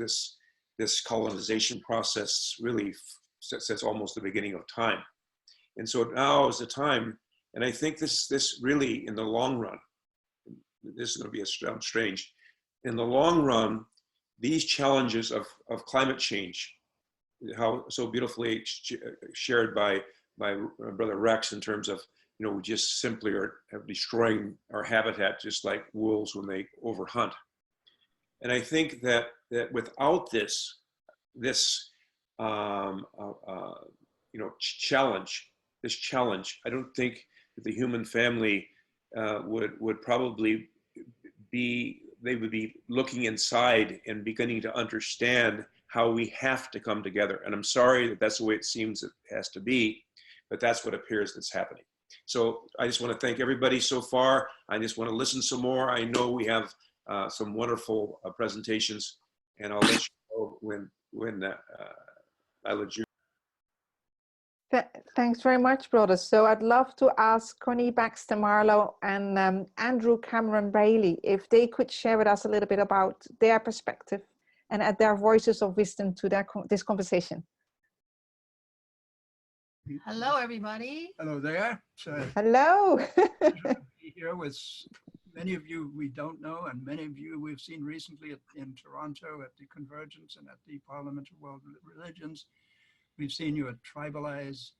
colonization process really since almost the beginning of time. And so now is the time, and I think this really, in the long run, this is going to be strange, in the long run, these challenges of climate change, how so beautifully shared by Brother Rex in terms of, you know, we just simply are destroying our habitat just like wolves when they overhunt. And I think that without this challenge, I don't think that the human family would probably be, they would be looking inside and beginning to understand how we have to come together. And I'm sorry that that's the way it seems it has to be, but that's what appears that's happening. So I just want to thank everybody so far. I just want to listen some more. I know we have some wonderful presentations, and I'll let you know when I let you. Thanks very much, brother. So I'd love to ask Connie Baxter Marlowe and Andrew Cameron Bailey if they could share with us a little bit about their perspective and add their voices of wisdom to this conversation. Hello, everybody. Hello there. Hello. Here with many of you we don't know, and many of you we've seen recently in Toronto at the Convergence and at the Parliament of World Religions. We've seen you at Tribalize.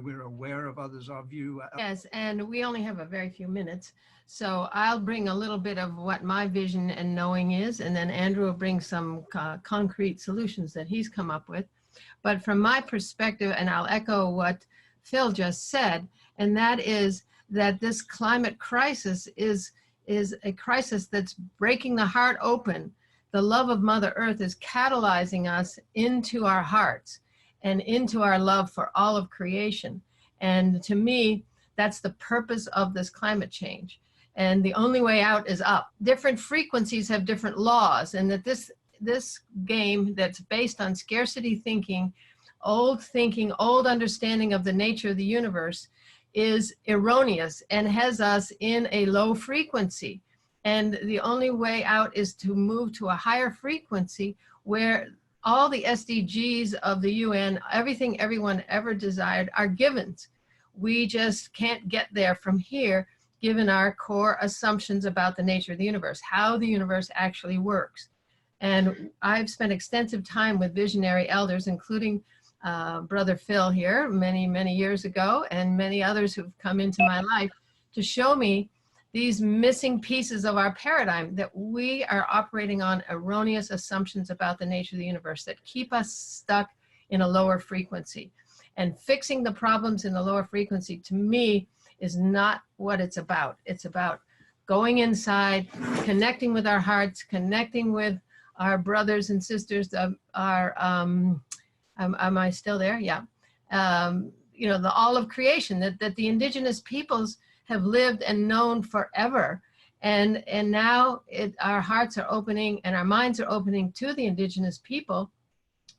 We're aware of others of you. Yes, and we only have a very few minutes. So I'll bring a little bit of what my vision and knowing is, and then Andrew will bring some concrete solutions that he's come up with. But from my perspective, and I'll echo what Phil just said, and that is that this climate crisis is a crisis that's breaking the heart open. The love of Mother Earth is catalyzing us into our hearts and into our love for all of creation. And to me, that's the purpose of this climate change. And the only way out is up. Different frequencies have different laws, and that this game that's based on scarcity thinking, old understanding of the nature of the universe is erroneous and has us in a low frequency. And the only way out is to move to a higher frequency where all the SDGs of the UN, everything everyone ever desired, are givens. We just can't get there from here, given our core assumptions about the nature of the universe, how the universe actually works. And I've spent extensive time with visionary elders, including Brother Phil here many, many years ago, and many others who've come into my life to show me these missing pieces of our paradigm, that we are operating on erroneous assumptions about the nature of the universe that keep us stuck in a lower frequency. And fixing the problems in the lower frequency, to me, is not what it's about. It's about going inside, connecting with our hearts, connecting with our brothers and sisters, am I still there? Yeah. You know, all of creation that the indigenous peoples have lived and known forever. And now our hearts are opening and our minds are opening to the indigenous people,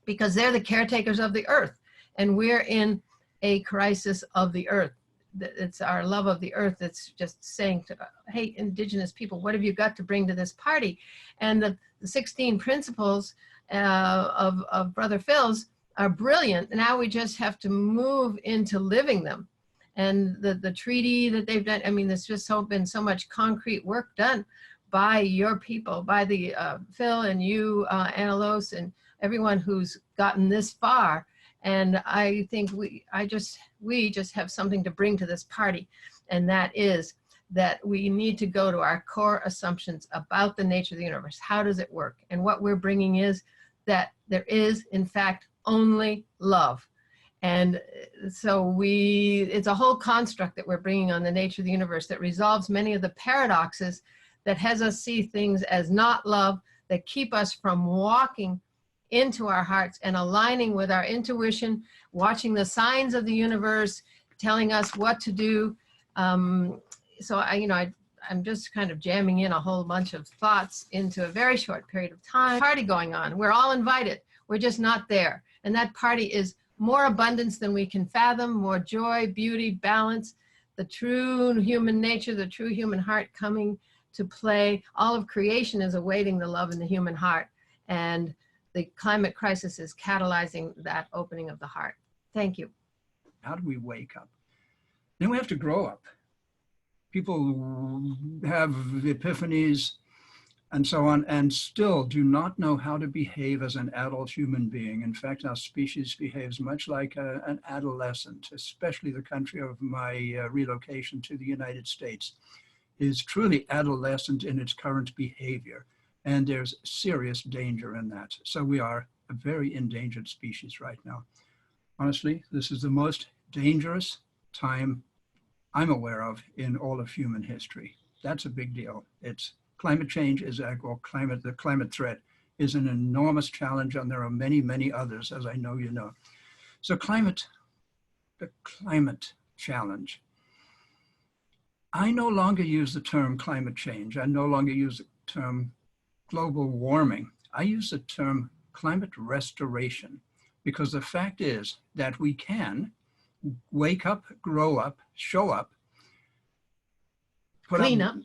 because they're the caretakers of the earth. And we're in a crisis of the earth. It's our love of the earth that's just saying to, hey, indigenous people, what have you got to bring to this party? And the 16 principles of Brother Phil's are brilliant. Now we just have to move into living them. And the treaty that they've done, I mean, there's just been so much concrete work done by your people, by the Phil and you, Analos, and everyone who's gotten this far. And I think we just have something to bring to this party. And that is that we need to go to our core assumptions about the nature of the universe. How does it work? And what we're bringing is that there is, in fact, only love. And so it's a whole construct that we're bringing on the nature of the universe that resolves many of the paradoxes that has us see things as not love, that keep us from walking into our hearts and aligning with our intuition, watching the signs of the universe, telling us what to do. So I'm just kind of jamming in a whole bunch of thoughts into a very short period of time. Party going on. We're all invited. We're just not there. And that party is more abundance than we can fathom, more joy, beauty, balance, the true human nature, the true human heart coming to play. All of creation is awaiting the love in the human heart. And the climate crisis is catalyzing that opening of the heart. Thank you. How do we wake up? Then we have to grow up. People have epiphanies and so on, and still do not know how to behave as an adult human being. In fact, our species behaves much like an adolescent, especially the country of my relocation to the United States is truly adolescent in its current behavior. And there's serious danger in that. So we are a very endangered species right now. Honestly, this is the most dangerous time I'm aware of in all of human history. That's a big deal. It's climate change is, or the climate threat is an enormous challenge, and there are many, many others, as I know you know. So the climate challenge. I no longer use the term climate change. I no longer use the term global warming. I use the term climate restoration, because the fact is that we can wake up, grow up, show up, clean up,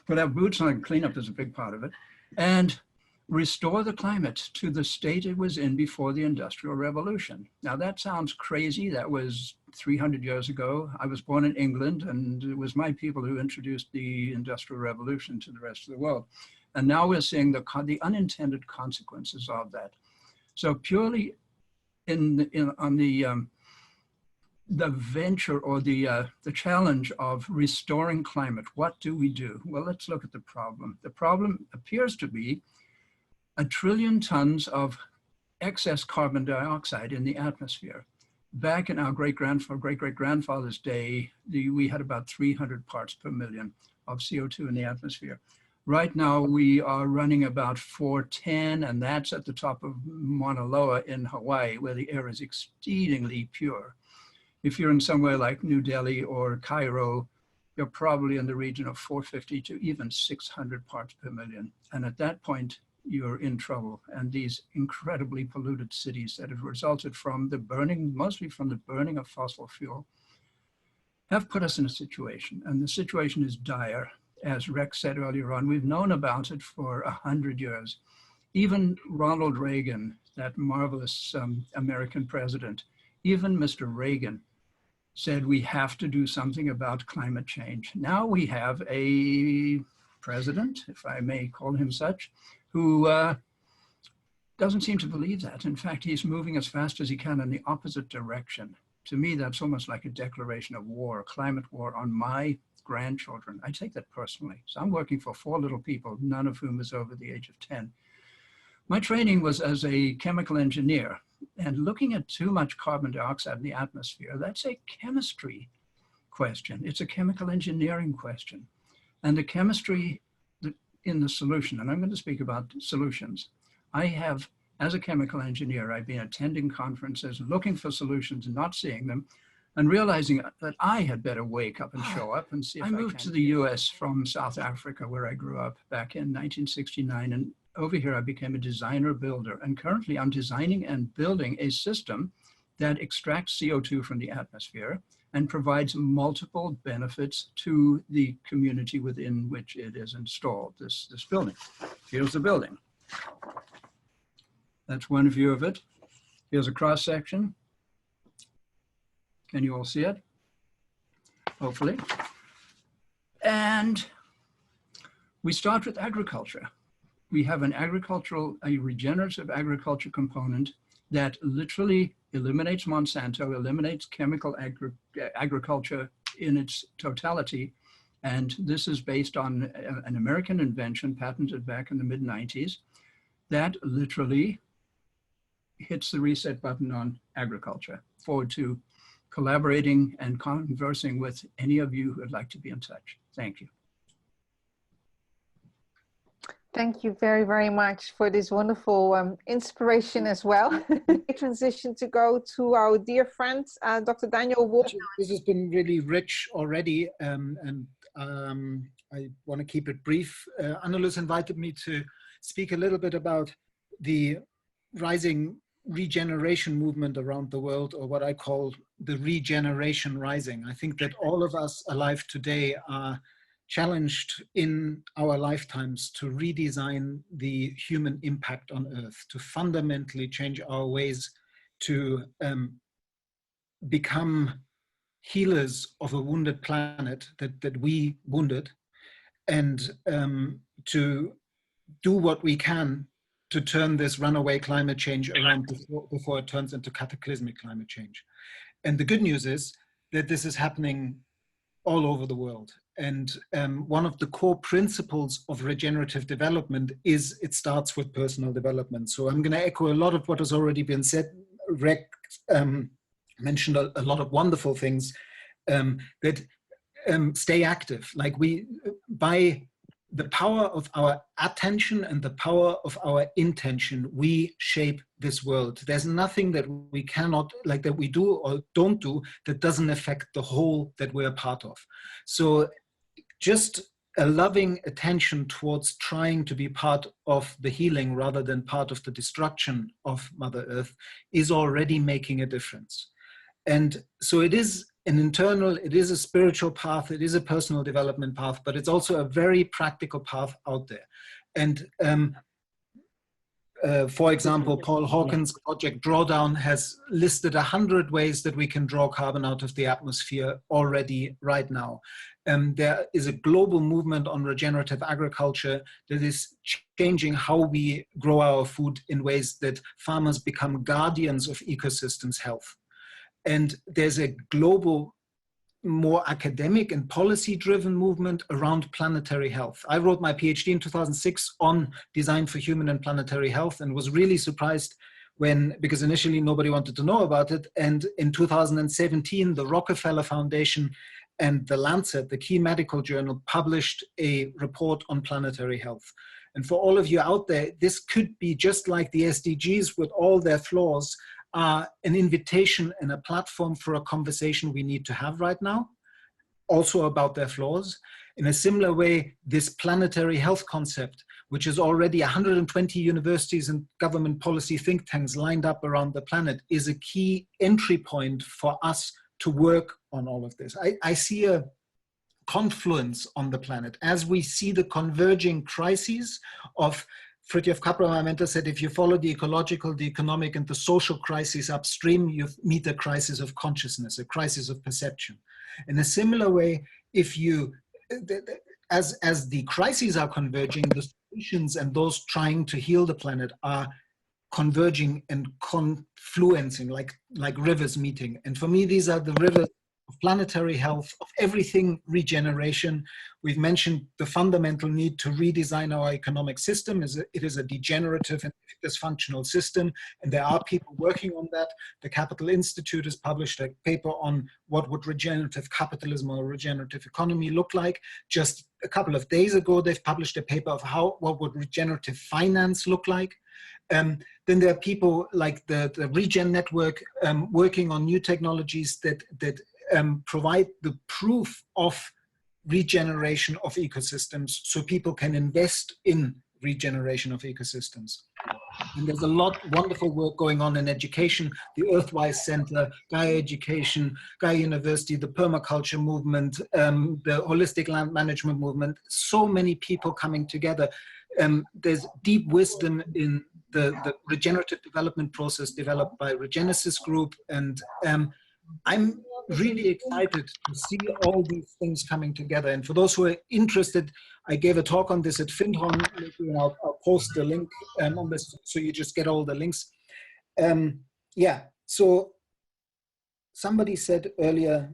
put our boots on. Cleanup is a big part of it, and restore the climate to the state it was in before the Industrial Revolution. Now that sounds crazy. That was 300 years ago. I was born in England, and it was my people who introduced the Industrial Revolution to the rest of the world. And now we're seeing the unintended consequences of that. So purely on the venture or the challenge of restoring climate, what do we do? Well, let's look at the problem. The problem appears to be 1 trillion tons of excess carbon dioxide in the atmosphere. Back in our great-great-grandfather's day, we had about 300 parts per million of CO2 in the atmosphere. Right now, we are running about 410, and that's at the top of Mauna Loa in Hawaii, where the air is exceedingly pure. If you're in somewhere like New Delhi or Cairo, you're probably in the region of 450 to even 600 parts per million. And at that point, you're in trouble. And these incredibly polluted cities that have resulted from the burning, mostly from the burning of fossil fuel, have put us in a situation. And the situation is dire. As Rex said earlier on, we've known about it for 100 years. Even Ronald Reagan, that marvelous American president, even Mr. Reagan said we have to do something about climate change. Now we have a president, if I may call him such, who doesn't seem to believe that. In fact, he's moving as fast as he can in the opposite direction. To me, that's almost like a declaration of war, climate war on my grandchildren. I take that personally. So I'm working for 4 little people, none of whom is over the age of 10. My training was as a chemical engineer, and looking at too much carbon dioxide in the atmosphere, that's a chemistry question. It's a chemical engineering question. And the chemistry in the solution, and I'm going to speak about solutions. I have, as a chemical engineer, I've been attending conferences, looking for solutions, not seeing them, and realizing that I had better wake up and show up and see if I moved to the US from South Africa, where I grew up back in 1969. And over here, I became a designer builder. And currently, I'm designing and building a system that extracts CO2 from the atmosphere and provides multiple benefits to the community within which it is installed, this building. Here's the building. That's one view of it. Here's a cross section. Can you all see it? Hopefully. And we start with agriculture. We have a regenerative agriculture component that literally eliminates Monsanto, eliminates chemical agriculture in its totality. And this is based on an American invention patented back in the mid-90s that literally hits the reset button on agriculture. Forward to collaborating and conversing with any of you who would like to be in touch. Thank you. Thank you very, very much for this wonderful inspiration as well. Transition to go to our dear friend, Dr. Daniel Wolf. This has been really rich already, and I want to keep it brief. Annelies invited me to speak a little bit about the rising regeneration movement around the world, or what I call the regeneration rising. I think that all of us alive today are challenged in our lifetimes to redesign the human impact on Earth, to fundamentally change our ways to become healers of a wounded planet that we wounded, and to do what we can to turn this runaway climate change around before it turns into cataclysmic climate change. And the good news is that this is happening all over the world. And one of the core principles of regenerative development is it starts with personal development. So I'm going to echo a lot of what has already been said. Rex mentioned a lot of wonderful things that stay active. Like by the power of our attention and the power of our intention, we shape this world. There's nothing that we cannot, like that we do or don't do, that doesn't affect the whole that we're a part of. So just a loving attention towards trying to be part of the healing rather than part of the destruction of Mother Earth is already making a difference. And so it is an internal, it is a spiritual path, it is a personal development path, but it's also a very practical path out there. And for example, Paul Hawkins' Project Drawdown has listed 100 ways that we can draw carbon out of the atmosphere already right now. There is a global movement on regenerative agriculture that is changing how we grow our food in ways that farmers become guardians of ecosystems' health. And there's a global, more academic and policy-driven movement around planetary health. I wrote my PhD in 2006 on design for human and planetary health, and was really surprised because initially nobody wanted to know about it. And in 2017, the Rockefeller Foundation and The Lancet, the key medical journal, published a report on planetary health. And for all of you out there, this could be just like the SDGs with all their flaws, an invitation and a platform for a conversation we need to have right now, also about their flaws. In a similar way, this planetary health concept, which is already 120 universities and government policy think tanks lined up around the planet, is a key entry point for us to work on all of this. I see a confluence on the planet as we see the converging crises of Fritjof Capra, my mentor, said, if you follow the ecological, the economic, and the social crises upstream, you meet a crisis of consciousness, a crisis of perception. In a similar way, if you, as the crises are converging, the solutions and those trying to heal the planet are converging and confluencing like rivers meeting. And for me, these are the rivers of planetary health, of everything regeneration. We've mentioned the fundamental need to redesign our economic system. It is a degenerative and dysfunctional system, and there are people working on that. The Capital Institute has published a paper on what would regenerative capitalism or regenerative economy look like. Just a couple of days ago, they've published a paper of what would regenerative finance look like. Then there are people like the Regen Network working on new technologies that provide the proof of regeneration of ecosystems so people can invest in regeneration of ecosystems. And there's a lot wonderful work going on in education, the Earthwise Center, Gaia Education, Gaia University, the permaculture movement, the holistic land management movement, so many people coming together. There's deep wisdom in the regenerative development process developed by Regenesis Group. And I'm really excited to see all these things coming together. And for those who are interested, I gave a talk on this at FinHorn. I'll post the link on this so you just get all the links. Yeah, so somebody said earlier,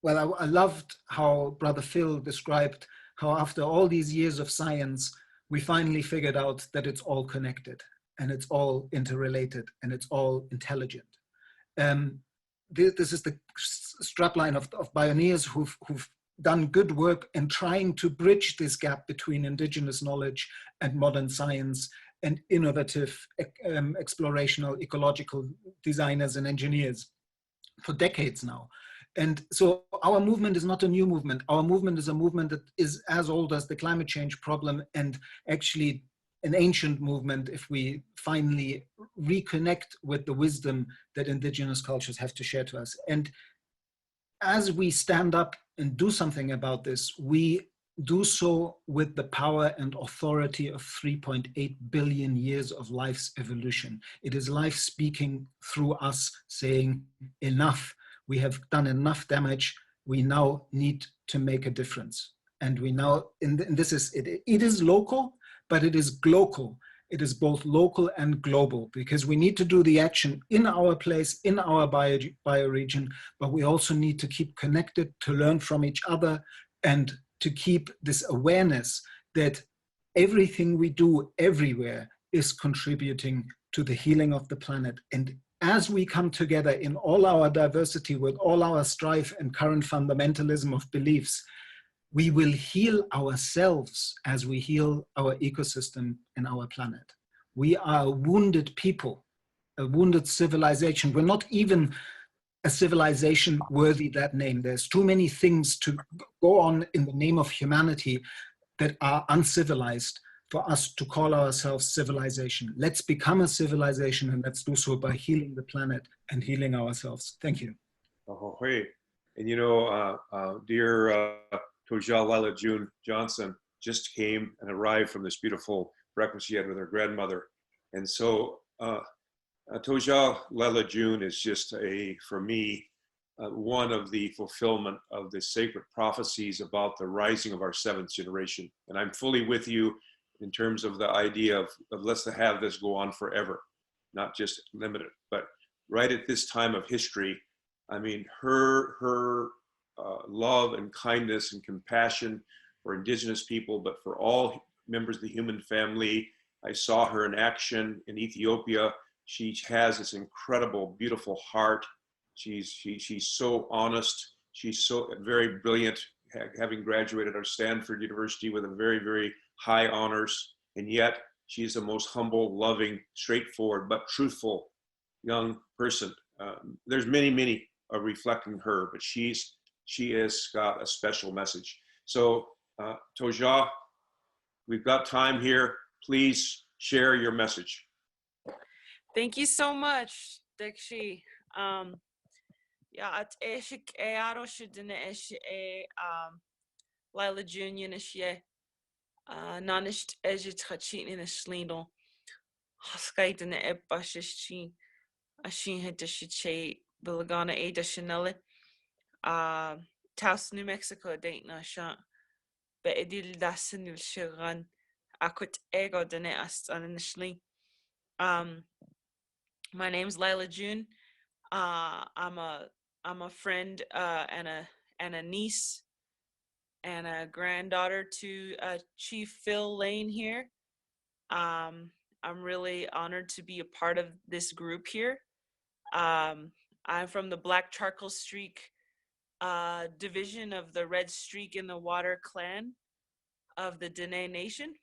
well, I loved how Brother Phil described how after all these years of science, we finally figured out that it's all connected and it's all interrelated and it's all intelligent. This is the strapline of pioneers who've done good work in trying to bridge this gap between indigenous knowledge and modern science and innovative explorational ecological designers and engineers for decades now. And so our movement is not a new movement. Our movement is a movement that is as old as the climate change problem, and actually an ancient movement if we finally reconnect with the wisdom that indigenous cultures have to share to us. And as we stand up and do something about this, we do so with the power and authority of 3.8 billion years of life's evolution. It is life speaking through us, saying, enough, we have done enough damage, we now need to make a difference. And we now, and this is, it is local, but it is global. It is both local and global, because we need to do the action in our place, in our bioregion, but we also need to keep connected, to learn from each other, and to keep this awareness that everything we do everywhere is contributing to the healing of the planet. And as we come together in all our diversity, with all our strife and current fundamentalism of beliefs, we will heal ourselves as we heal our ecosystem and our planet. We are a wounded people, a wounded civilization. We're not even a civilization worthy that name. There's too many things to go on in the name of humanity that are uncivilized for us to call ourselves civilization. Let's become a civilization, and let's do so by healing the planet and healing ourselves. Thank you. Oh, hey. And you know, dear Tojal Lila June Johnson just came and arrived from this beautiful breakfast she had with her grandmother. And so Tojal Lila June is just for me, one of the fulfillment of the sacred prophecies about the rising of our seventh generation. And I'm fully with you in terms of the idea of let's have this go on forever, not just limited. But right at this time of history, I mean, her love and kindness and compassion for indigenous people, but for all members of the human family. I saw her in action in Ethiopia. She has this incredible, beautiful heart. She's so honest. She's so very brilliant, having graduated at Stanford University with a very, very high honors. And yet she's the most humble, loving, straightforward, but truthful young person. There's many reflecting her, but she has got a special message. So Toja, we've got time here. Please share your message. Thank you so much, Dixie. Yeah, at Eshik Earo Shudina Esh Lila Junior Nishye Nanisht Ejit Hachin in a Slino Haskite in the Ebashishi Ashin had Dishiche Bilagana Ada Chanel Taos, New Mexico, Date Nasha Bedil Dasin Shiran Akut Ego Dene Astan initially. My name's Lila June. I'm a I'm a friend and a niece and a granddaughter to Chief Phil Lane here. I'm really honored to be a part of this group here. I'm from the Black Charcoal Streak division of the Red Streak in the Water clan of the Dene Nation,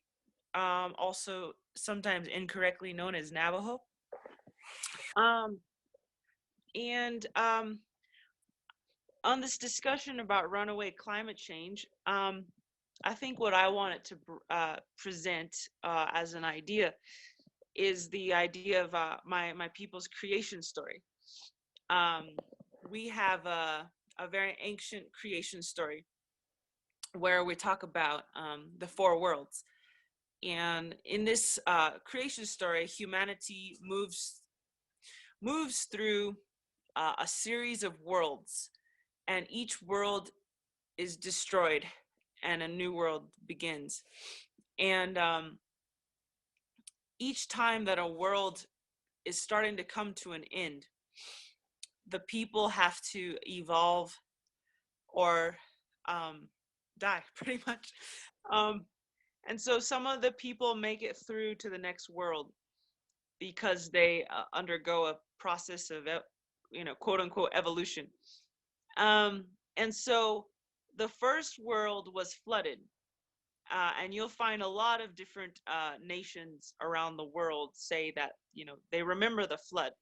also sometimes incorrectly known as Navajo. And on this discussion about runaway climate change, I think what I wanted to present as an idea is the idea of my people's creation story. We have a very ancient creation story where we talk about the four worlds. And in this creation story, humanity moves through a series of worlds, and each world is destroyed and a new world begins. And each time that a world is starting to come to an end, the people have to evolve or die, pretty much. And so some of the people make it through to the next world because they undergo a process of, quote unquote, evolution. And so the first world was flooded. And you'll find a lot of different nations around the world say that, they remember the flood,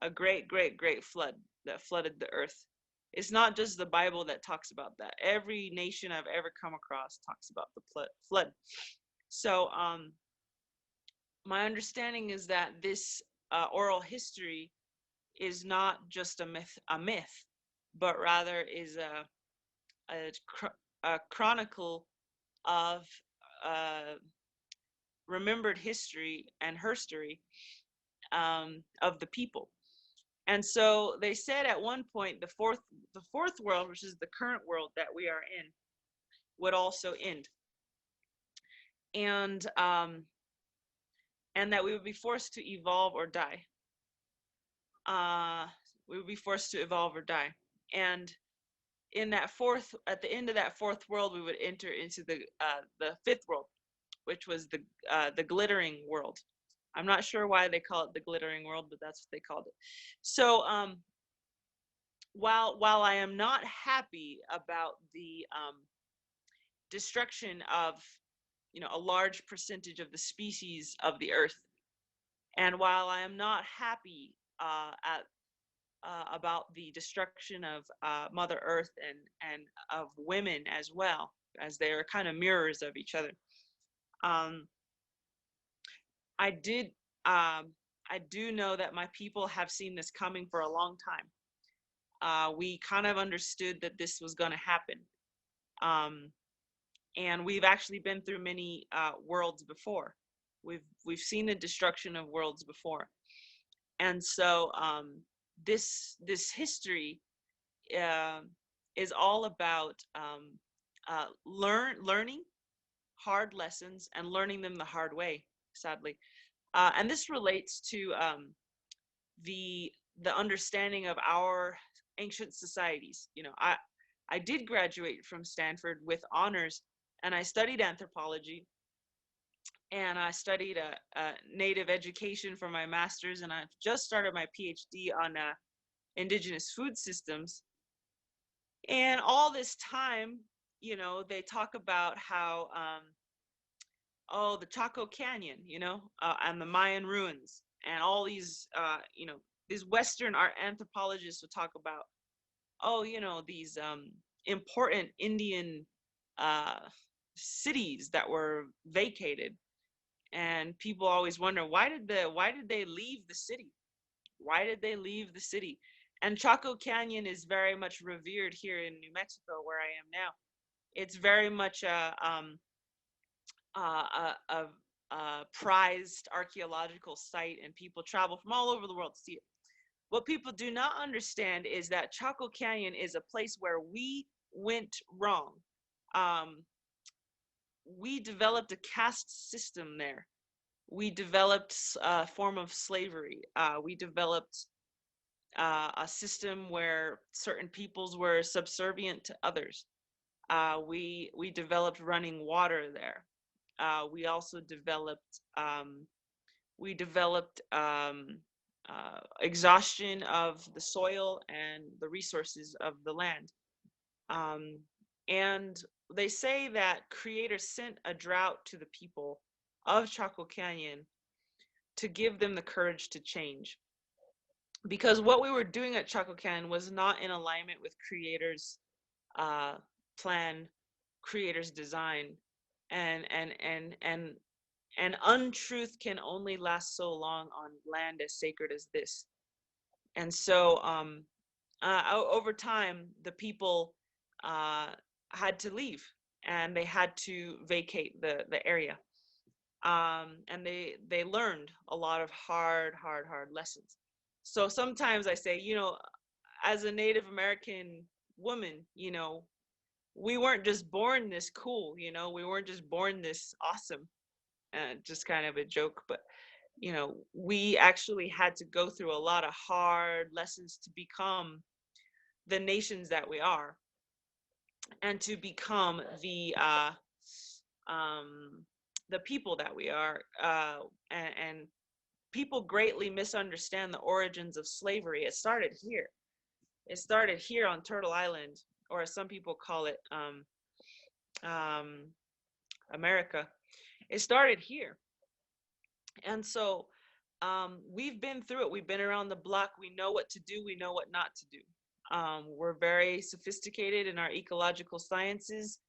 a great, great, great flood that flooded the earth. It's not just the Bible that talks about that. Every nation I've ever come across talks about the flood. So my understanding is that this oral history is not just a myth, but rather is a chronicle of remembered history and herstory of the people. And so they said at one point the fourth world, which is the current world that we are in, would also end, and that we would be forced to evolve or die. We would be forced to evolve or die, and at the end of that fourth world, we would enter into the fifth world, which was the glittering world. I'm not sure why they call it the glittering world, but that's what they called it. So while I am not happy about the destruction of a large percentage of the species of the earth, and while I am not happy about the destruction of Mother Earth and of women as well, as they are kind of mirrors of each other, I do know that my people have seen this coming for a long time. We kind of understood that this was going to happen. And we've actually been through many worlds before. We've seen the destruction of worlds before. And so this history is all about learning hard lessons and learning them the hard way, sadly. And this relates to the understanding of our ancient societies. I did graduate from Stanford with honors, and I studied anthropology, and I studied native education for my master's, and I've just started my PhD on Indigenous food systems. And all this time, they talk about how the Chaco Canyon, and the Mayan ruins, and all these, these Western art anthropologists would talk about, these important Indian cities that were vacated, and people always wonder, why did they leave the city? Why did they leave the city? And Chaco Canyon is very much revered here in New Mexico, where I am now. It's very much a prized archaeological site, and people travel from all over the world to see it. What people do not understand is that Chaco Canyon is a place where we went wrong. We developed a caste system there. We developed a form of slavery. We developed a system where certain peoples were subservient to others. We developed running water there. We also developed exhaustion of the soil and the resources of the land. Um, and they say that Creator sent a drought to the people of Chaco Canyon to give them the courage to change. Because what we were doing at Chaco Canyon was not in alignment with Creator's uh, plan, Creator's design, and untruth can only last so long on land as sacred as this. And so, over time, the people had to leave, and they had to vacate the area. And they learned a lot of hard lessons. So sometimes I say, as a Native American woman, we weren't just born this cool, we weren't just born this awesome. Just kind of a joke, but we actually had to go through a lot of hard lessons to become the nations that we are, and to become the people that we are. And people greatly misunderstand the origins of slavery. It started here. It started here on Turtle Island, or as some people call it, America. It started here. And so we've been through it. We've been around the block. We know what to do. We know what not to do. We're very sophisticated in our ecological sciences.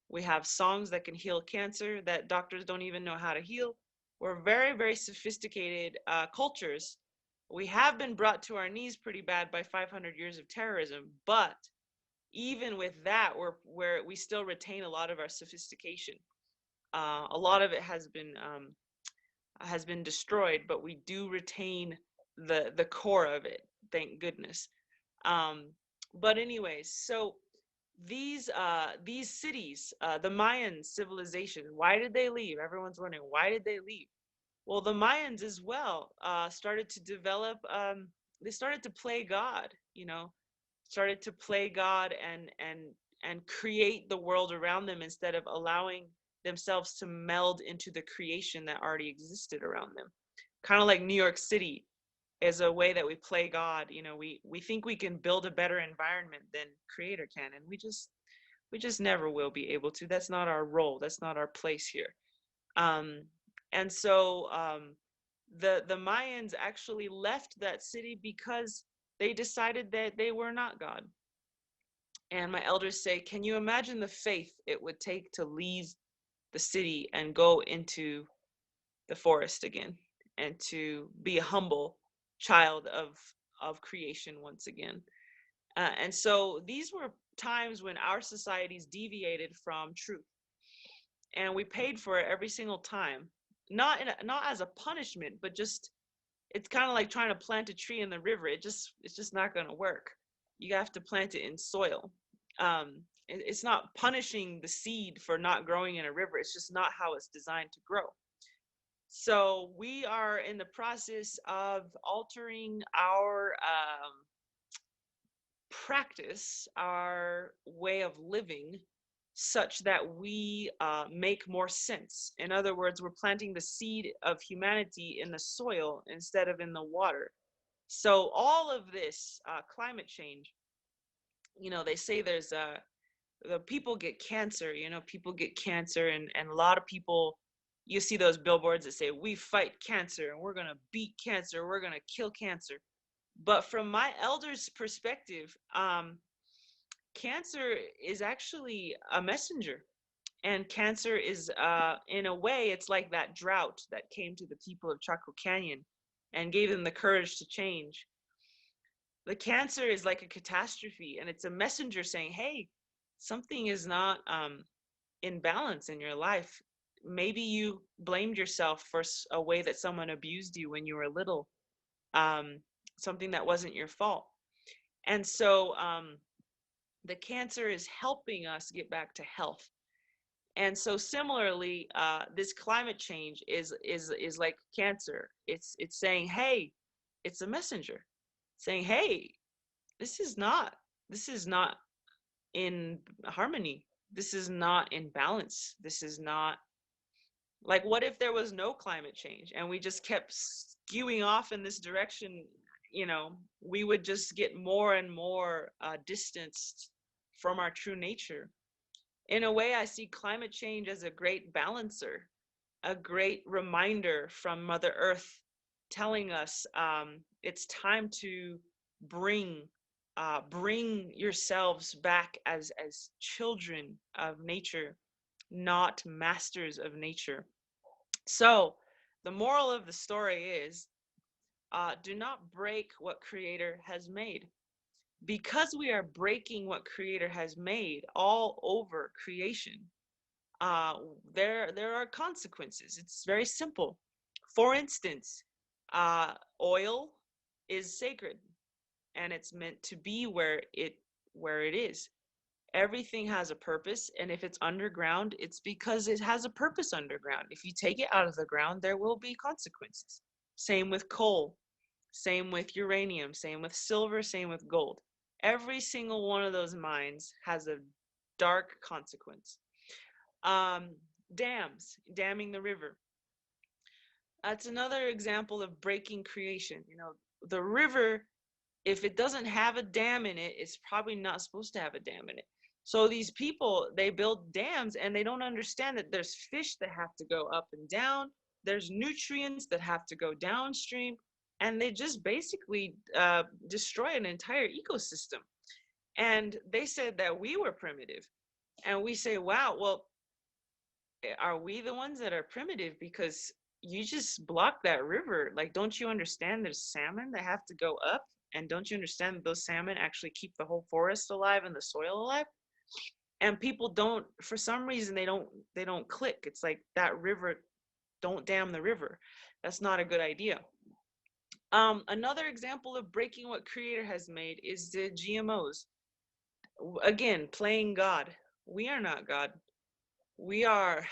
We have songs that can heal cancer that doctors don't even know how to heal. We're very sophisticated cultures. We have been brought to our knees pretty bad by 500 years of terrorism, but even with that, we still retain a lot of our sophistication. A lot of it has been destroyed, but we do retain the core of it, thank goodness. But anyways, so these cities, the Mayan civilization, why did they leave? Everyone's wondering, why did they leave? Well, the Mayans as well started to develop. They started to play God, started to play God and create the world around them instead of allowing themselves to meld into the creation that already existed around them. Kind of like New York City is a way that we play God. We think we can build a better environment than Creator can, and we just never will be able to. That's not our role. That's not our place here. And so the Mayans actually left that city because they decided that they were not God. And my elders say, can you imagine the faith it would take to leave the city and go into the forest again, and to be a humble child of creation once again? And so these were times when our societies deviated from truth, and we paid for it every single time. Not as a punishment, but just, it's kind of like trying to plant a tree in the river. It's just not going to work. You have to plant it in soil. It's not punishing the seed for not growing in a river. It's just not how it's designed to grow. So we are in the process of altering our practice, our way of living, such that we make more sense. In other words, we're planting the seed of humanity in the soil instead of in the water. So all of this climate change, they say there's the people get cancer, people get cancer, and a lot of people, you see those billboards that say, we fight cancer and we're going to beat cancer, we're going to kill cancer. But from my elders' perspective, cancer is actually a messenger. And cancer is, in a way, it's like that drought that came to the people of Chaco Canyon and gave them the courage to change. The cancer is like a catastrophe, and it's a messenger saying, hey, something is not in balance in your life. Maybe you blamed yourself for a way that someone abused you when you were little, something that wasn't your fault. And so the cancer is helping us get back to health. And so similarly, this climate change is like cancer. It's saying, hey, it's a messenger. saying, hey, this is not in harmony. This is not in balance. This is not like, what if there was no climate change and we just kept skewing off in this direction? You know, we would just get more and more distanced from our true nature. In a way, I see climate change as a great balancer, a great reminder from Mother Earth telling us it's time to bring bring yourselves back as children of nature, not masters of nature. So the moral of the story is, do not break what Creator has made. Because we are breaking what Creator has made all over creation, there are consequences. It's very simple. For instance, oil is sacred, and it's meant to be where it is. Everything has a purpose, and if it's underground, it's because it has a purpose underground. If you take it out of the ground, there will be consequences. Same with coal, same with uranium, same with silver, same with gold. Every single one of those mines has a dark consequence. Dams, damming the river. That's another example of breaking creation. You know, the river, if it doesn't have a dam in it, it's probably not supposed to have a dam in it. So these people, they build dams and they don't understand that there's fish that have to go up and down. There's nutrients that have to go downstream, and they just basically destroy an entire ecosystem. And they said that we were primitive. And we say, wow, well, are we the ones that are primitive? Because you just block that river. Like, don't you understand there's salmon that have to go up? And don't you understand that those salmon actually keep the whole forest alive and the soil alive? And people don't, for some reason, they don't click. It's like, that river, don't dam the river. That's not a good idea. Another example of breaking what Creator has made is the GMOs. Again, playing God. We are not God. We are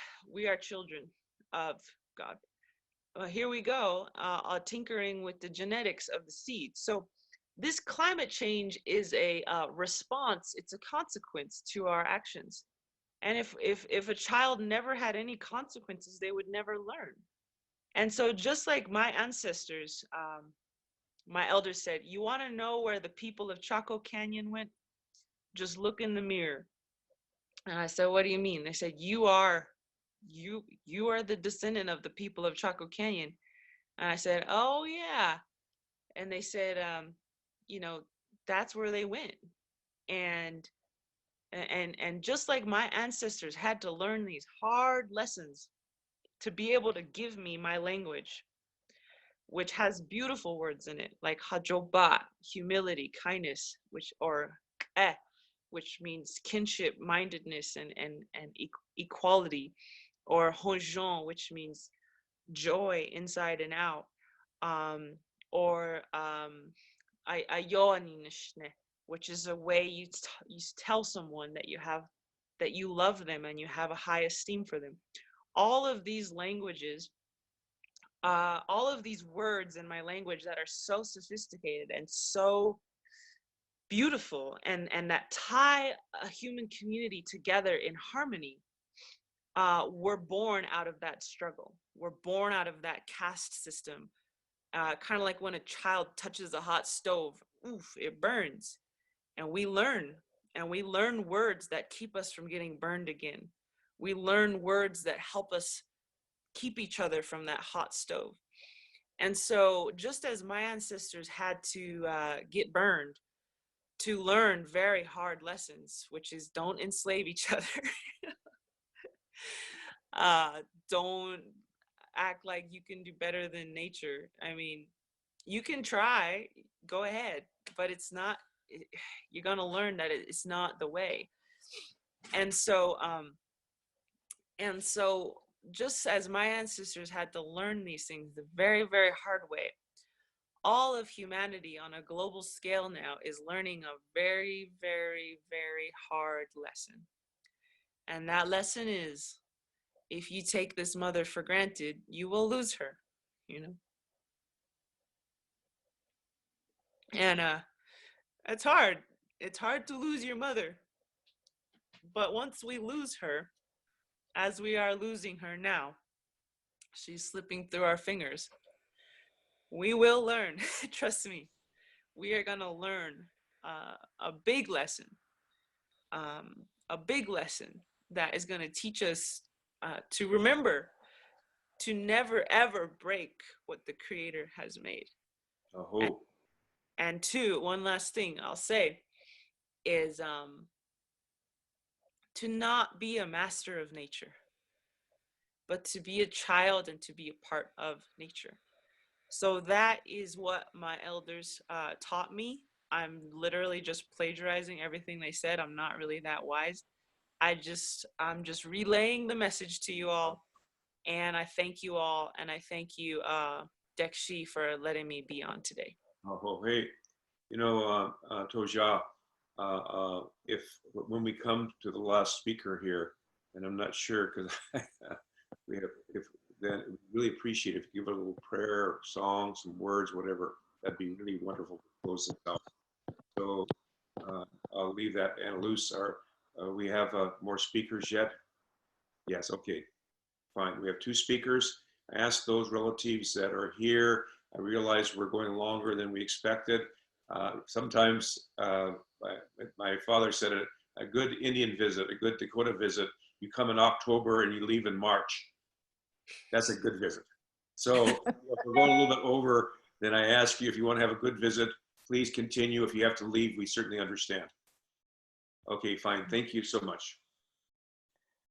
children of God. Here we go, tinkering with the genetics of the seed. So this climate change is a response. It's a consequence to our actions. And if a child never had any consequences, they would never learn. And so just like my ancestors, my elders said, you want to know where the people of Chaco Canyon went? Just look in the mirror. And I said, what do you mean? They said, you are the descendant of the people of Chaco Canyon. And I said, oh yeah. And they said, you know, that's where they went. And just like my ancestors had to learn these hard lessons to be able to give me my language, which has beautiful words in it, like hajoba, humility, kindness, which means kinship, mindedness, and equality, or honjon, which means joy inside and out, or ayoanishne, which is a way you tell someone that you love them and you have a high esteem for them. All of these languages, all of these words in my language that are so sophisticated and so beautiful, and that tie a human community together in harmony, were born out of that struggle. We're born out of that caste system. Kind of like when a child touches a hot stove, oof, it burns. And we learn words that keep us from getting burned again. We learn words that help us keep each other from that hot stove. And so just as my ancestors had to get burned to learn very hard lessons, which is don't enslave each other, don't act like you can do better than nature. I mean, you can try, go ahead, but it's not, you're going to learn that it's not the way. And so just as my ancestors had to learn these things the very, very hard way, all of humanity on a global scale now is learning a very, very, very hard lesson. And that lesson is, if you take this mother for granted, you will lose her, you know? And it's hard. It's hard to lose your mother. But once we lose her, as we are losing her now, she's slipping through our fingers. We will learn. Trust me. We are going to learn a big lesson. A big lesson that is going to teach us to remember to never ever break what the Creator has made. And two, one last thing I'll say is to not be a master of nature, but to be a child and to be a part of nature. So that is what my elders taught me. I'm literally just plagiarizing everything they said. I'm not really that wise. I'm just relaying the message to you all. And I thank you all. And I thank you, Dekshi, for letting me be on today. Oh, hey, you know, Toja, if when we come to the last speaker here, and I'm not sure because we have, if then really appreciate if you give a little prayer, or song, some words, whatever. That'd be really wonderful to close this out. So I'll leave that. And Luce, we have more speakers yet? Yes. Okay. Fine. We have 2 speakers. I asked those relatives that are here. I realize we're going longer than we expected. Sometimes my father said a good Indian visit, a good Dakota visit, you come in October and you leave in March. That's a good visit. So if we're going a little bit over, then I ask you, if you want to have a good visit, please continue. If you have to leave, we certainly understand. Okay, fine. Thank you so much.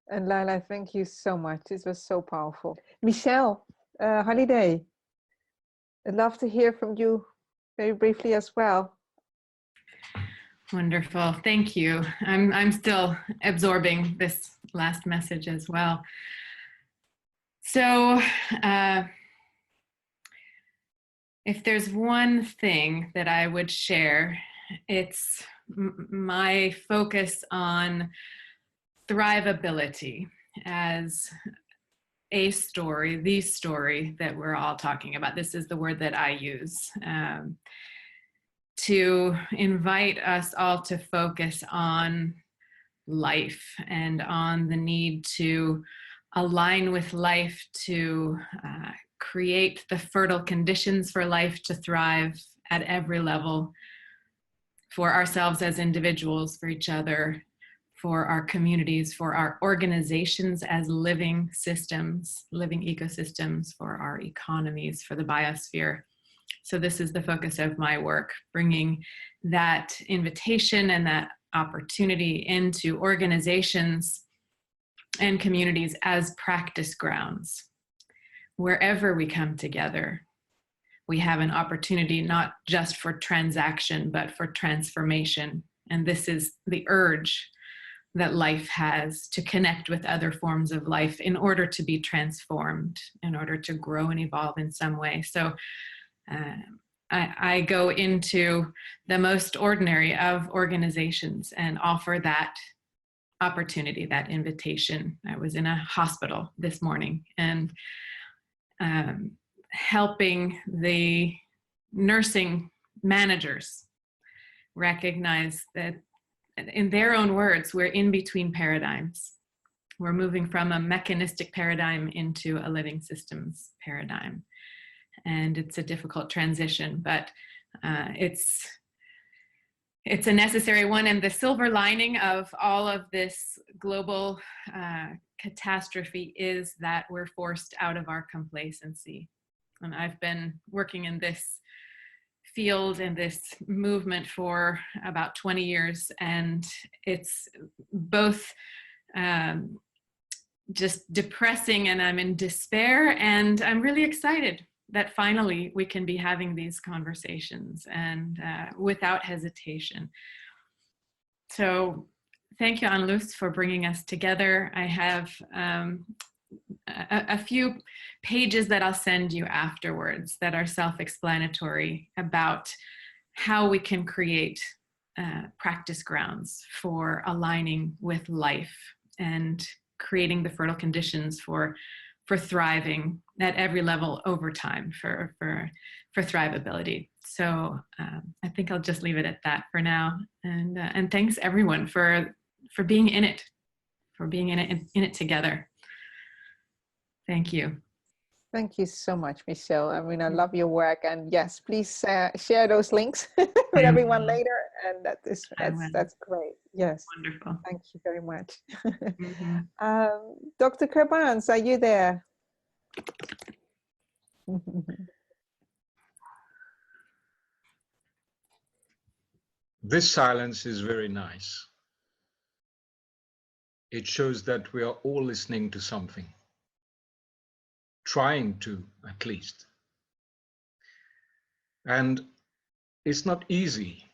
And Laila, thank you so much. This was so powerful. Michelle, Holiday, I'd love to hear from you very briefly as well. Wonderful. Thank you. I'm still absorbing this last message as well. So if there's one thing that I would share, it's my focus on thrivability as a story, the story that we're all talking about. This is the word that I use to invite us all to focus on life and on the need to align with life, to create the fertile conditions for life to thrive at every level, for ourselves as individuals, for each other, for our communities, for our organizations as living systems, living ecosystems, for our economies, for the biosphere. So this is the focus of my work, bringing that invitation and that opportunity into organizations and communities as practice grounds. Wherever we come together, we have an opportunity not just for transaction, but for transformation. And this is the urge that life has to connect with other forms of life in order to be transformed, in order to grow and evolve in some way. So I go into the most ordinary of organizations and offer that opportunity, that invitation. I was in a hospital this morning and helping the nursing managers recognize that, in their own words, we're in between paradigms. We're moving from a mechanistic paradigm into a living systems paradigm. And it's a difficult transition, but it's a necessary one. And the silver lining of all of this global catastrophe is that we're forced out of our complacency. And I've been working in this field and this movement for about 20 years, and it's both just depressing, and I'm in despair, and I'm really excited that finally we can be having these conversations and without hesitation. So thank you, Anne-Luce, for bringing us together. I have a few pages that I'll send you afterwards that are self-explanatory about how we can create practice grounds for aligning with life and creating the fertile conditions for thriving at every level over time, for thrivability. So I think I'll just leave it at that for now. And thanks everyone for being in it, in it together. Thank you. Thank you so much, Michelle. I mean, I love your work, and yes, please share those links with everyone later. And that's great. Yes, wonderful. Thank you very much. Mm-hmm. Dr. Kerbans, are you there? This silence is very nice. It shows that we are all listening to something, trying to at least. And it's not easy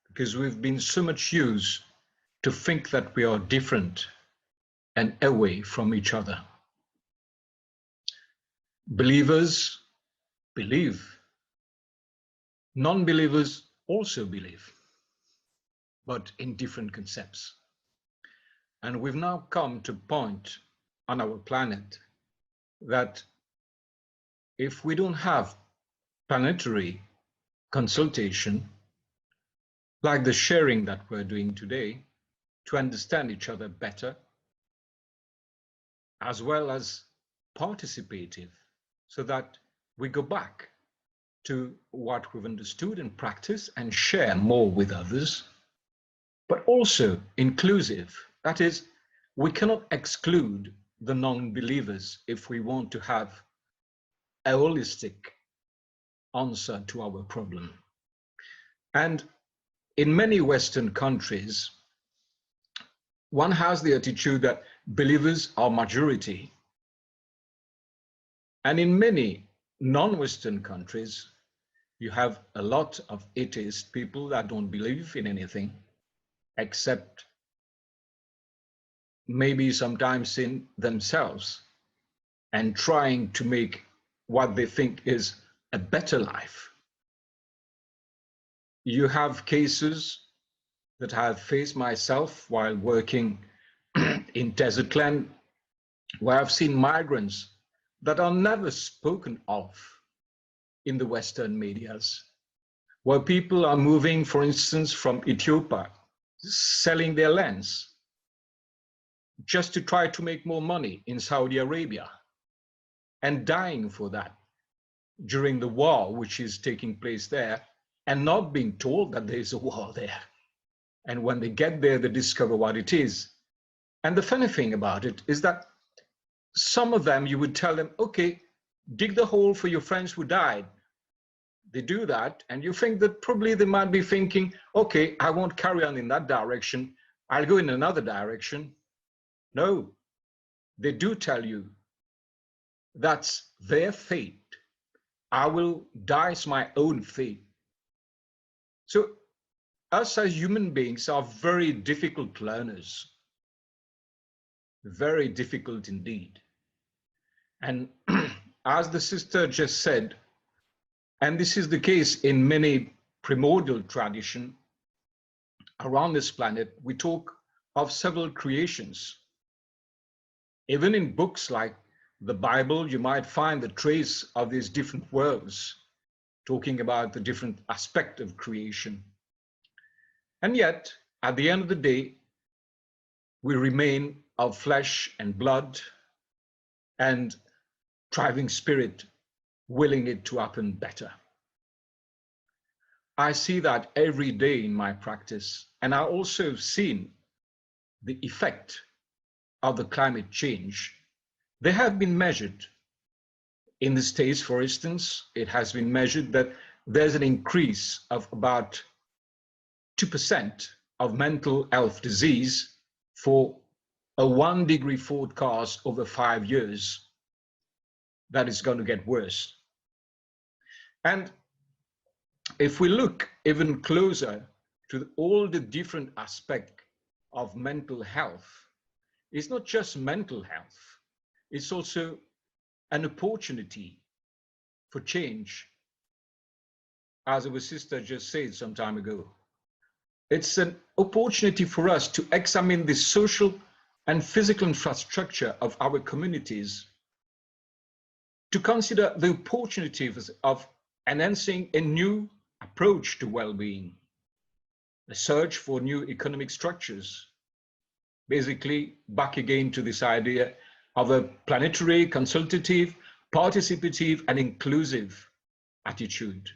because we've been so much used to think that we are different and away from each other. Believers believe. Non-believers also believe, but in different concepts. And we've now come to a point on our planet that if we don't have planetary consultation, like the sharing that we're doing today, to understand each other better, as well as participative, so that we go back to what we've understood and practice and share more with others, but also inclusive. That is, we cannot exclude the non-believers if we want to have a holistic answer to our problem. And in many Western countries, one has the attitude that believers are majority. And in many non-Western countries, you have a lot of atheist people that don't believe in anything, except maybe sometimes in themselves, and trying to make what they think is a better life. You have cases that I have faced myself while working in desert land, where I've seen migrants that are never spoken of in the Western medias, where people are moving, for instance, from Ethiopia, selling their lands just to try to make more money in Saudi Arabia, and dying for that during the war which is taking place there, and not being told that there is a war there. And when they get there, they discover what it is. And the funny thing about it is that some of them, you would tell them, okay, dig the hole for your friends who died. They do that, and you think that probably they might be thinking, okay, I won't carry on in that direction, I'll go in another direction. No, they do tell you that's their fate. I will dice my own fate. So us as human beings are very difficult learners, very difficult indeed. And as the sister just said, and this is the case in many primordial tradition around this planet, we talk of several creations. Even in books like the Bible, you might find the trace of these different worlds, talking about the different aspect of creation. And yet, at the end of the day, we remain of flesh and blood and driving spirit, willing it to happen better. I see that every day in my practice, and I also have seen the effect of the climate change. They have been measured. In the States, for instance, it has been measured that there's an increase of about 2% of mental health disease for a 1 degree forecast over 5 years. That is going to get worse. And if we look even closer to all the different aspects of mental health, it's not just mental health, it's also an opportunity for change. As our sister just said some time ago, it's an opportunity for us to examine the social and physical infrastructure of our communities to consider the opportunities of enhancing a new approach to well-being, a search for new economic structures, basically back again to this idea of a planetary, consultative, participative, and inclusive attitude,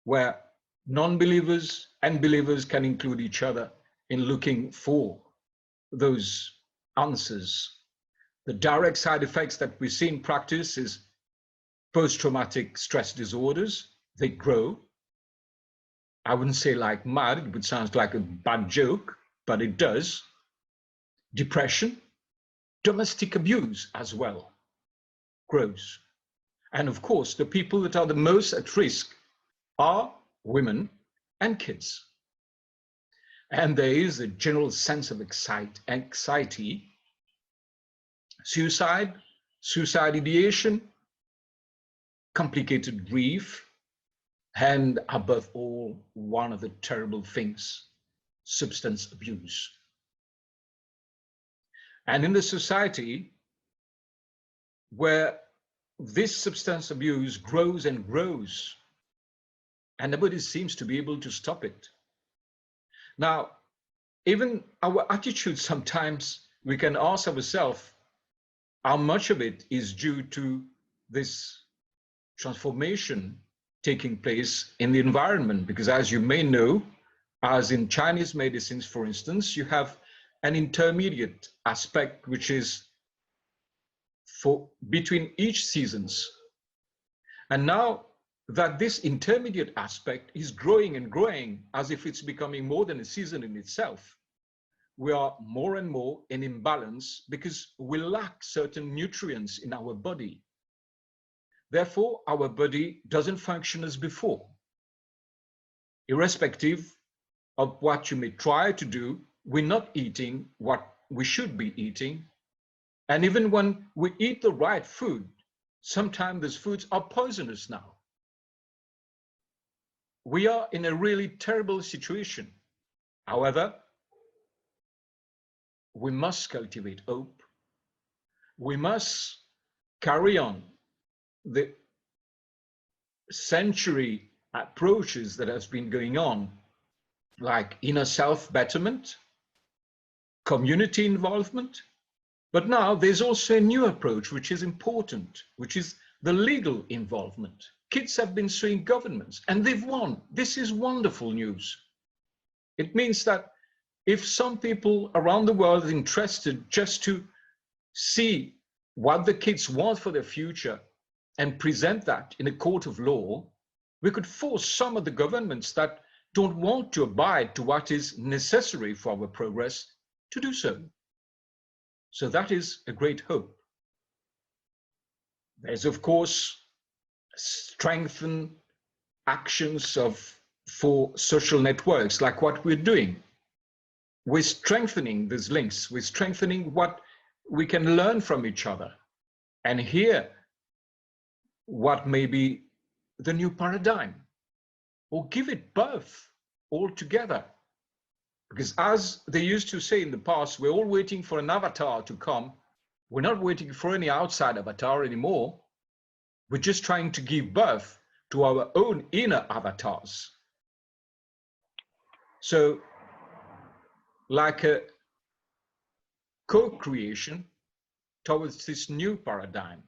where non-believers and believers can include each other in looking for those answers. The direct side effects that we see in practice is post-traumatic stress disorders. They grow. I wouldn't say like mad, it would sound like a bad joke, but it does. Depression, domestic abuse as well grows. And of course, the people that are the most at risk are women and kids. And there is a general sense of anxiety, suicide ideation, complicated grief, and above all, one of the terrible things, substance abuse. And in the society where this substance abuse grows and grows, and nobody seems to be able to stop it. Now, even our attitude, sometimes we can ask ourselves how much of it is due to this transformation taking place in the environment. Because as you may know, as in Chinese medicines, for instance, you have an intermediate aspect, which is for between each seasons. And now that this intermediate aspect is growing and growing as if it's becoming more than a season in itself, we are more and more in imbalance because we lack certain nutrients in our body. Therefore, our body doesn't function as before. Irrespective of what you may try to do, we're not eating what we should be eating. And even when we eat the right food, sometimes those foods are poisonous now. We are in a really terrible situation. However, we must cultivate hope. We must carry on the century approaches that has been going on, like inner self betterment, community involvement. But now there's also a new approach, which is important, which is the legal involvement. Kids have been suing governments and they've won. This is wonderful news. It means that if some people around the world are interested just to see what the kids want for their future and present that in a court of law, we could force some of the governments that don't want to abide to what is necessary for our progress to do so. So that is a great hope. There's, of course, strengthened actions for social networks, like what we're doing. We're strengthening these links. We're strengthening what we can learn from each other and hear what may be the new paradigm, or give it birth altogether. Because as they used to say in the past, we're all waiting for an avatar to come. We're not waiting for any outside avatar anymore. We're just trying to give birth to our own inner avatars. So, like a co-creation towards this new paradigm.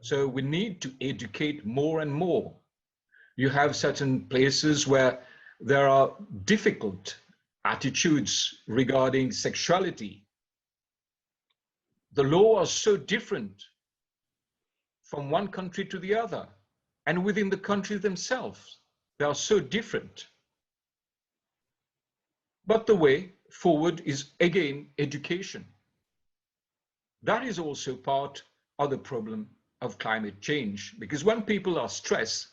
So we need to educate more and more. You have certain places where there are difficult attitudes regarding sexuality. The laws are so different from one country to the other, and within the country themselves, they are so different. But the way forward is, again, education. That is also part of the problem of climate change, because when people are stressed,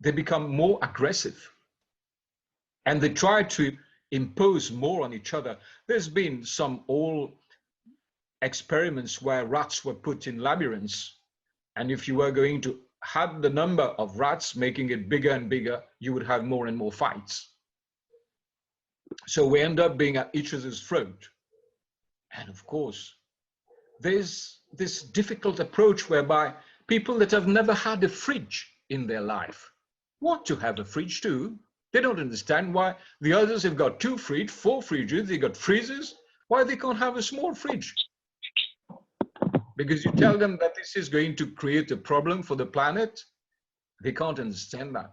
they become more aggressive and they try to impose more on each other. There's been some old experiments where rats were put in labyrinths, and if you were going to add the number of rats, making it bigger and bigger, you would have more and more fights. So we end up being at each other's throat. And of course, there's this difficult approach whereby People that have never had a fridge in their life want to have a fridge too. They don't understand why the others have got 2 fridges, 4 fridges, they got freezers, why they can't have a small fridge. Because you tell them that this is going to create a problem for the planet, they can't understand that.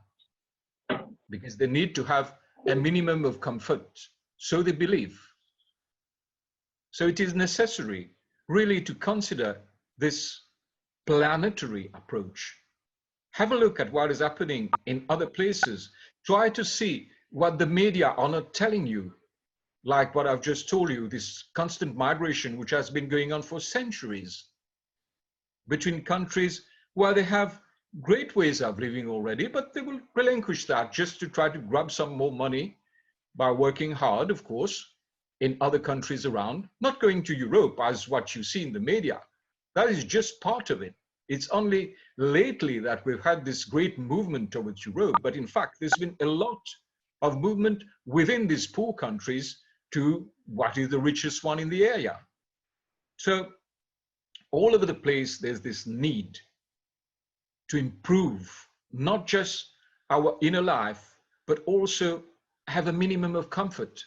Because they need to have a minimum of comfort. So they believe. So it is necessary really to consider this planetary approach. Have a look at what is happening in other places. Try to see what the media are not telling you, like what I've just told you, this constant migration which has been going on for centuries between countries where they have great ways of living already, but they will relinquish that just to try to grab some more money by working hard, of course, in other countries around, not going to Europe as what you see in the media. That is just part of it. It's only lately that we've had this great movement towards Europe, but in fact, there's been a lot of movement within these poor countries to what is the richest one in the area. So all over the place, there's this need to improve not just our inner life, but also have a minimum of comfort.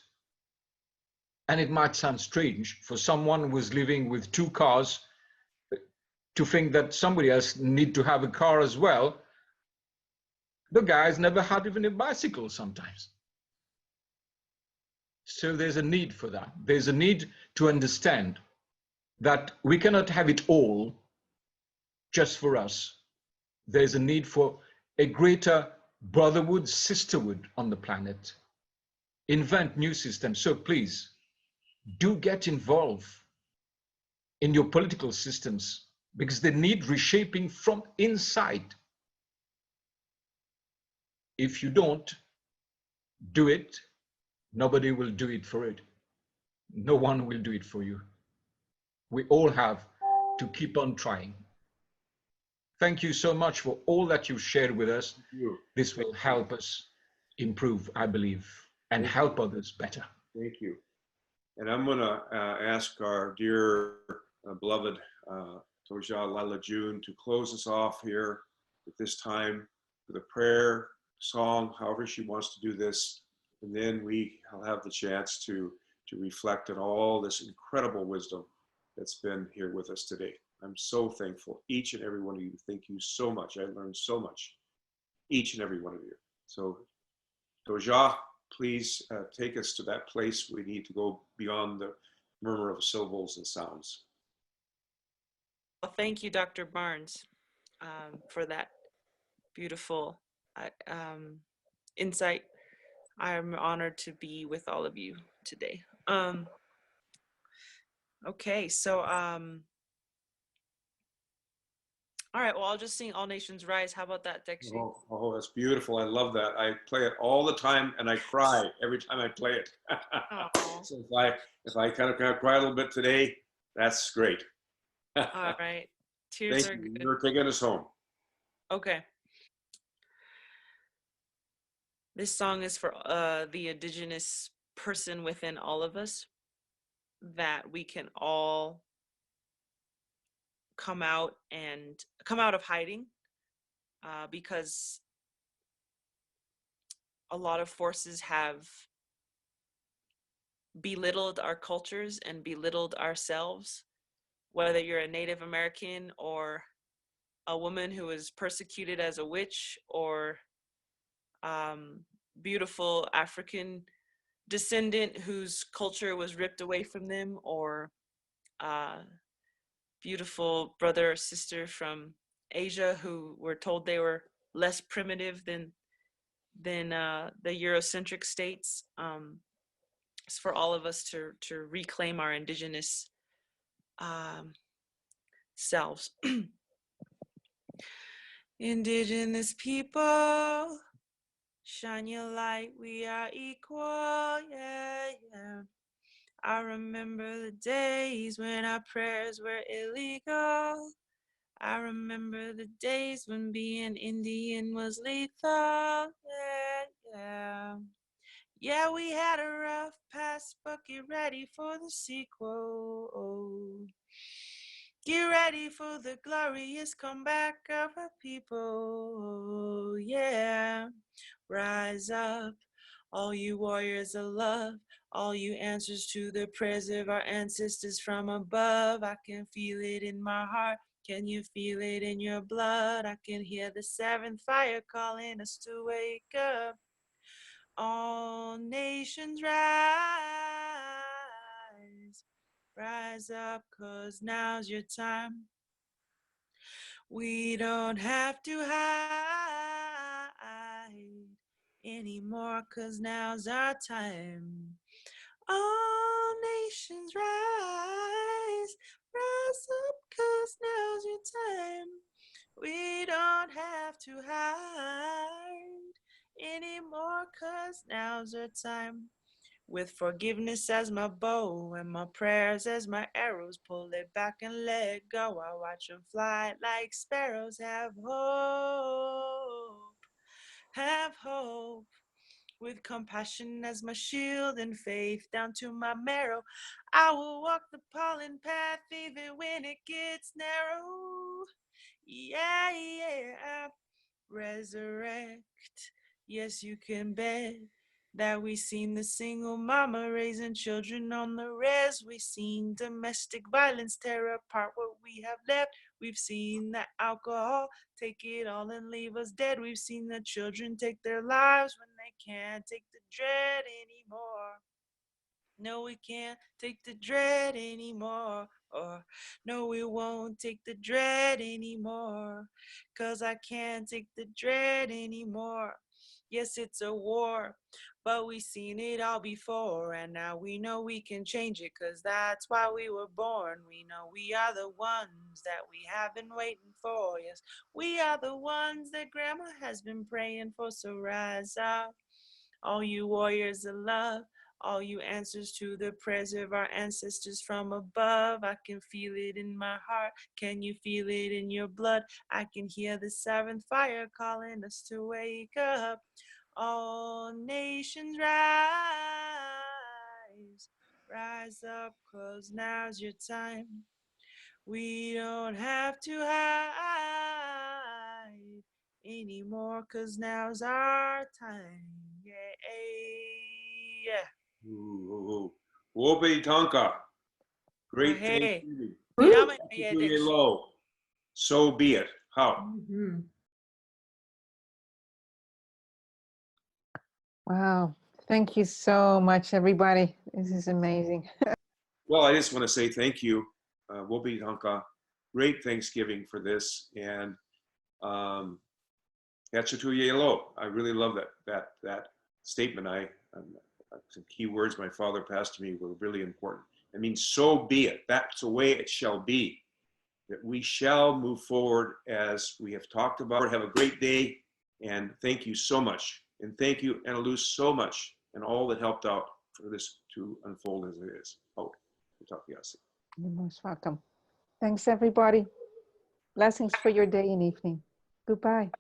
And it might sound strange for someone who is living with 2 cars to think that somebody else need to have a car as well. The guy's never had even a bicycle sometimes. So there's a need for that. There's a need to understand that we cannot have it all just for us. There's a need for a greater brotherhood, sisterhood on the planet. Invent new systems. So please, do get involved in your political systems because they need reshaping from inside. If you don't do it, nobody will do it for it. No one will do it for you. We all have to keep on trying. Thank you so much for all that you shared with us. This will help us improve, I believe, and help others better. Thank you. And I'm going to ask our dear beloved Toja Lila June to close us off here at this time with a prayer, song, however she wants to do this. And then we'll have the chance to reflect on all this incredible wisdom that's been here with us today. I'm so thankful, each and every one of you. Thank you so much. I learned so much, each and every one of you. So Toja, please take us to that place we need to go beyond the murmur of syllables and sounds. Well, thank you, Dr. Barnes, for that beautiful insight. I'm honored to be with all of you today. Okay, so all right, well, I'll just sing All Nations Rise. How about that, Dexy? Oh, that's beautiful. I love that. I play it all the time and I cry every time I play it. So if I kind of cry a little bit today, that's great. All right. Tears are good. You're taking us home. Okay. This song is for the Indigenous person within all of us, that we can all come out of hiding, because a lot of forces have belittled our cultures and belittled ourselves, whether you're a Native American or a woman who was persecuted as a witch, or beautiful African descendant whose culture was ripped away from them, or beautiful brother or sister from Asia who were told they were less primitive than the Eurocentric states. It's for all of us to reclaim our Indigenous selves. Indigenous people, shine your light, we are equal, yeah, yeah. I remember the days when our prayers were illegal. I remember the days when being Indian was lethal, yeah, yeah. Yeah, we had a rough past, but get ready for the sequel. Get ready for the glorious comeback of our people. Yeah. Rise up, all you warriors of love, all you answers to the prayers of our ancestors from above. I can feel it in my heart. Can you feel it in your blood? I can hear the seventh fire calling us to wake up. All nations rise. Rise up, 'cause now's your time. We don't have to hide anymore, 'cause now's our time. All nations rise. Rise up, 'cause now's your time. We don't have to hide anymore, 'cause now's our time. With forgiveness as my bow and my prayers as my arrows, pull it back and let go. I watch them fly like sparrows. Have hope, have hope. With compassion as my shield and faith down to my marrow, I will walk the pollen path even when it gets narrow. Yeah, yeah. Resurrect. Yes, you can bet that we seen the single mama raising children on the res. We seen domestic violence tear apart what we have left. We've seen the alcohol take it all and leave us dead. We've seen the children take their lives when they can't take the dread anymore. No, we can't take the dread anymore. Or no, we won't take the dread anymore. 'Cause I can't take the dread anymore. Yes, it's a war, but we've seen it all before. And now we know we can change it, 'cause that's why we were born. We know we are the ones that we have been waiting for. Yes, we are the ones that Grandma has been praying for. So rise up, all you warriors of love, all you answers to the prayers of our ancestors from above. I can feel it in my heart. Can you feel it in your blood? I can hear the seventh fire calling us to wake up. All nations rise. Rise up, 'cause now's your time. We don't have to hide anymore, 'cause now's our time. Yeah, yeah. Wobe Tonka. Great Hey, Thanksgiving. Mirama Tuye Lo. So be it. How? Wow. Thank you so much, everybody. This is amazing. Well, I just want to say thank you, Wobe Tonka. Great Thanksgiving for this, and Tuye Lo. I really love that statement. Some key words my father passed to me were really important. It means so be it. That's the way it shall be. That we shall move forward as we have talked about. Have a great day, and thank you so much. And thank you, Annalise, so much, and all that helped out for this to unfold as it is. Oh, we'll talk to you soon. You're most welcome. Thanks, everybody. Blessings for your day and evening. Goodbye.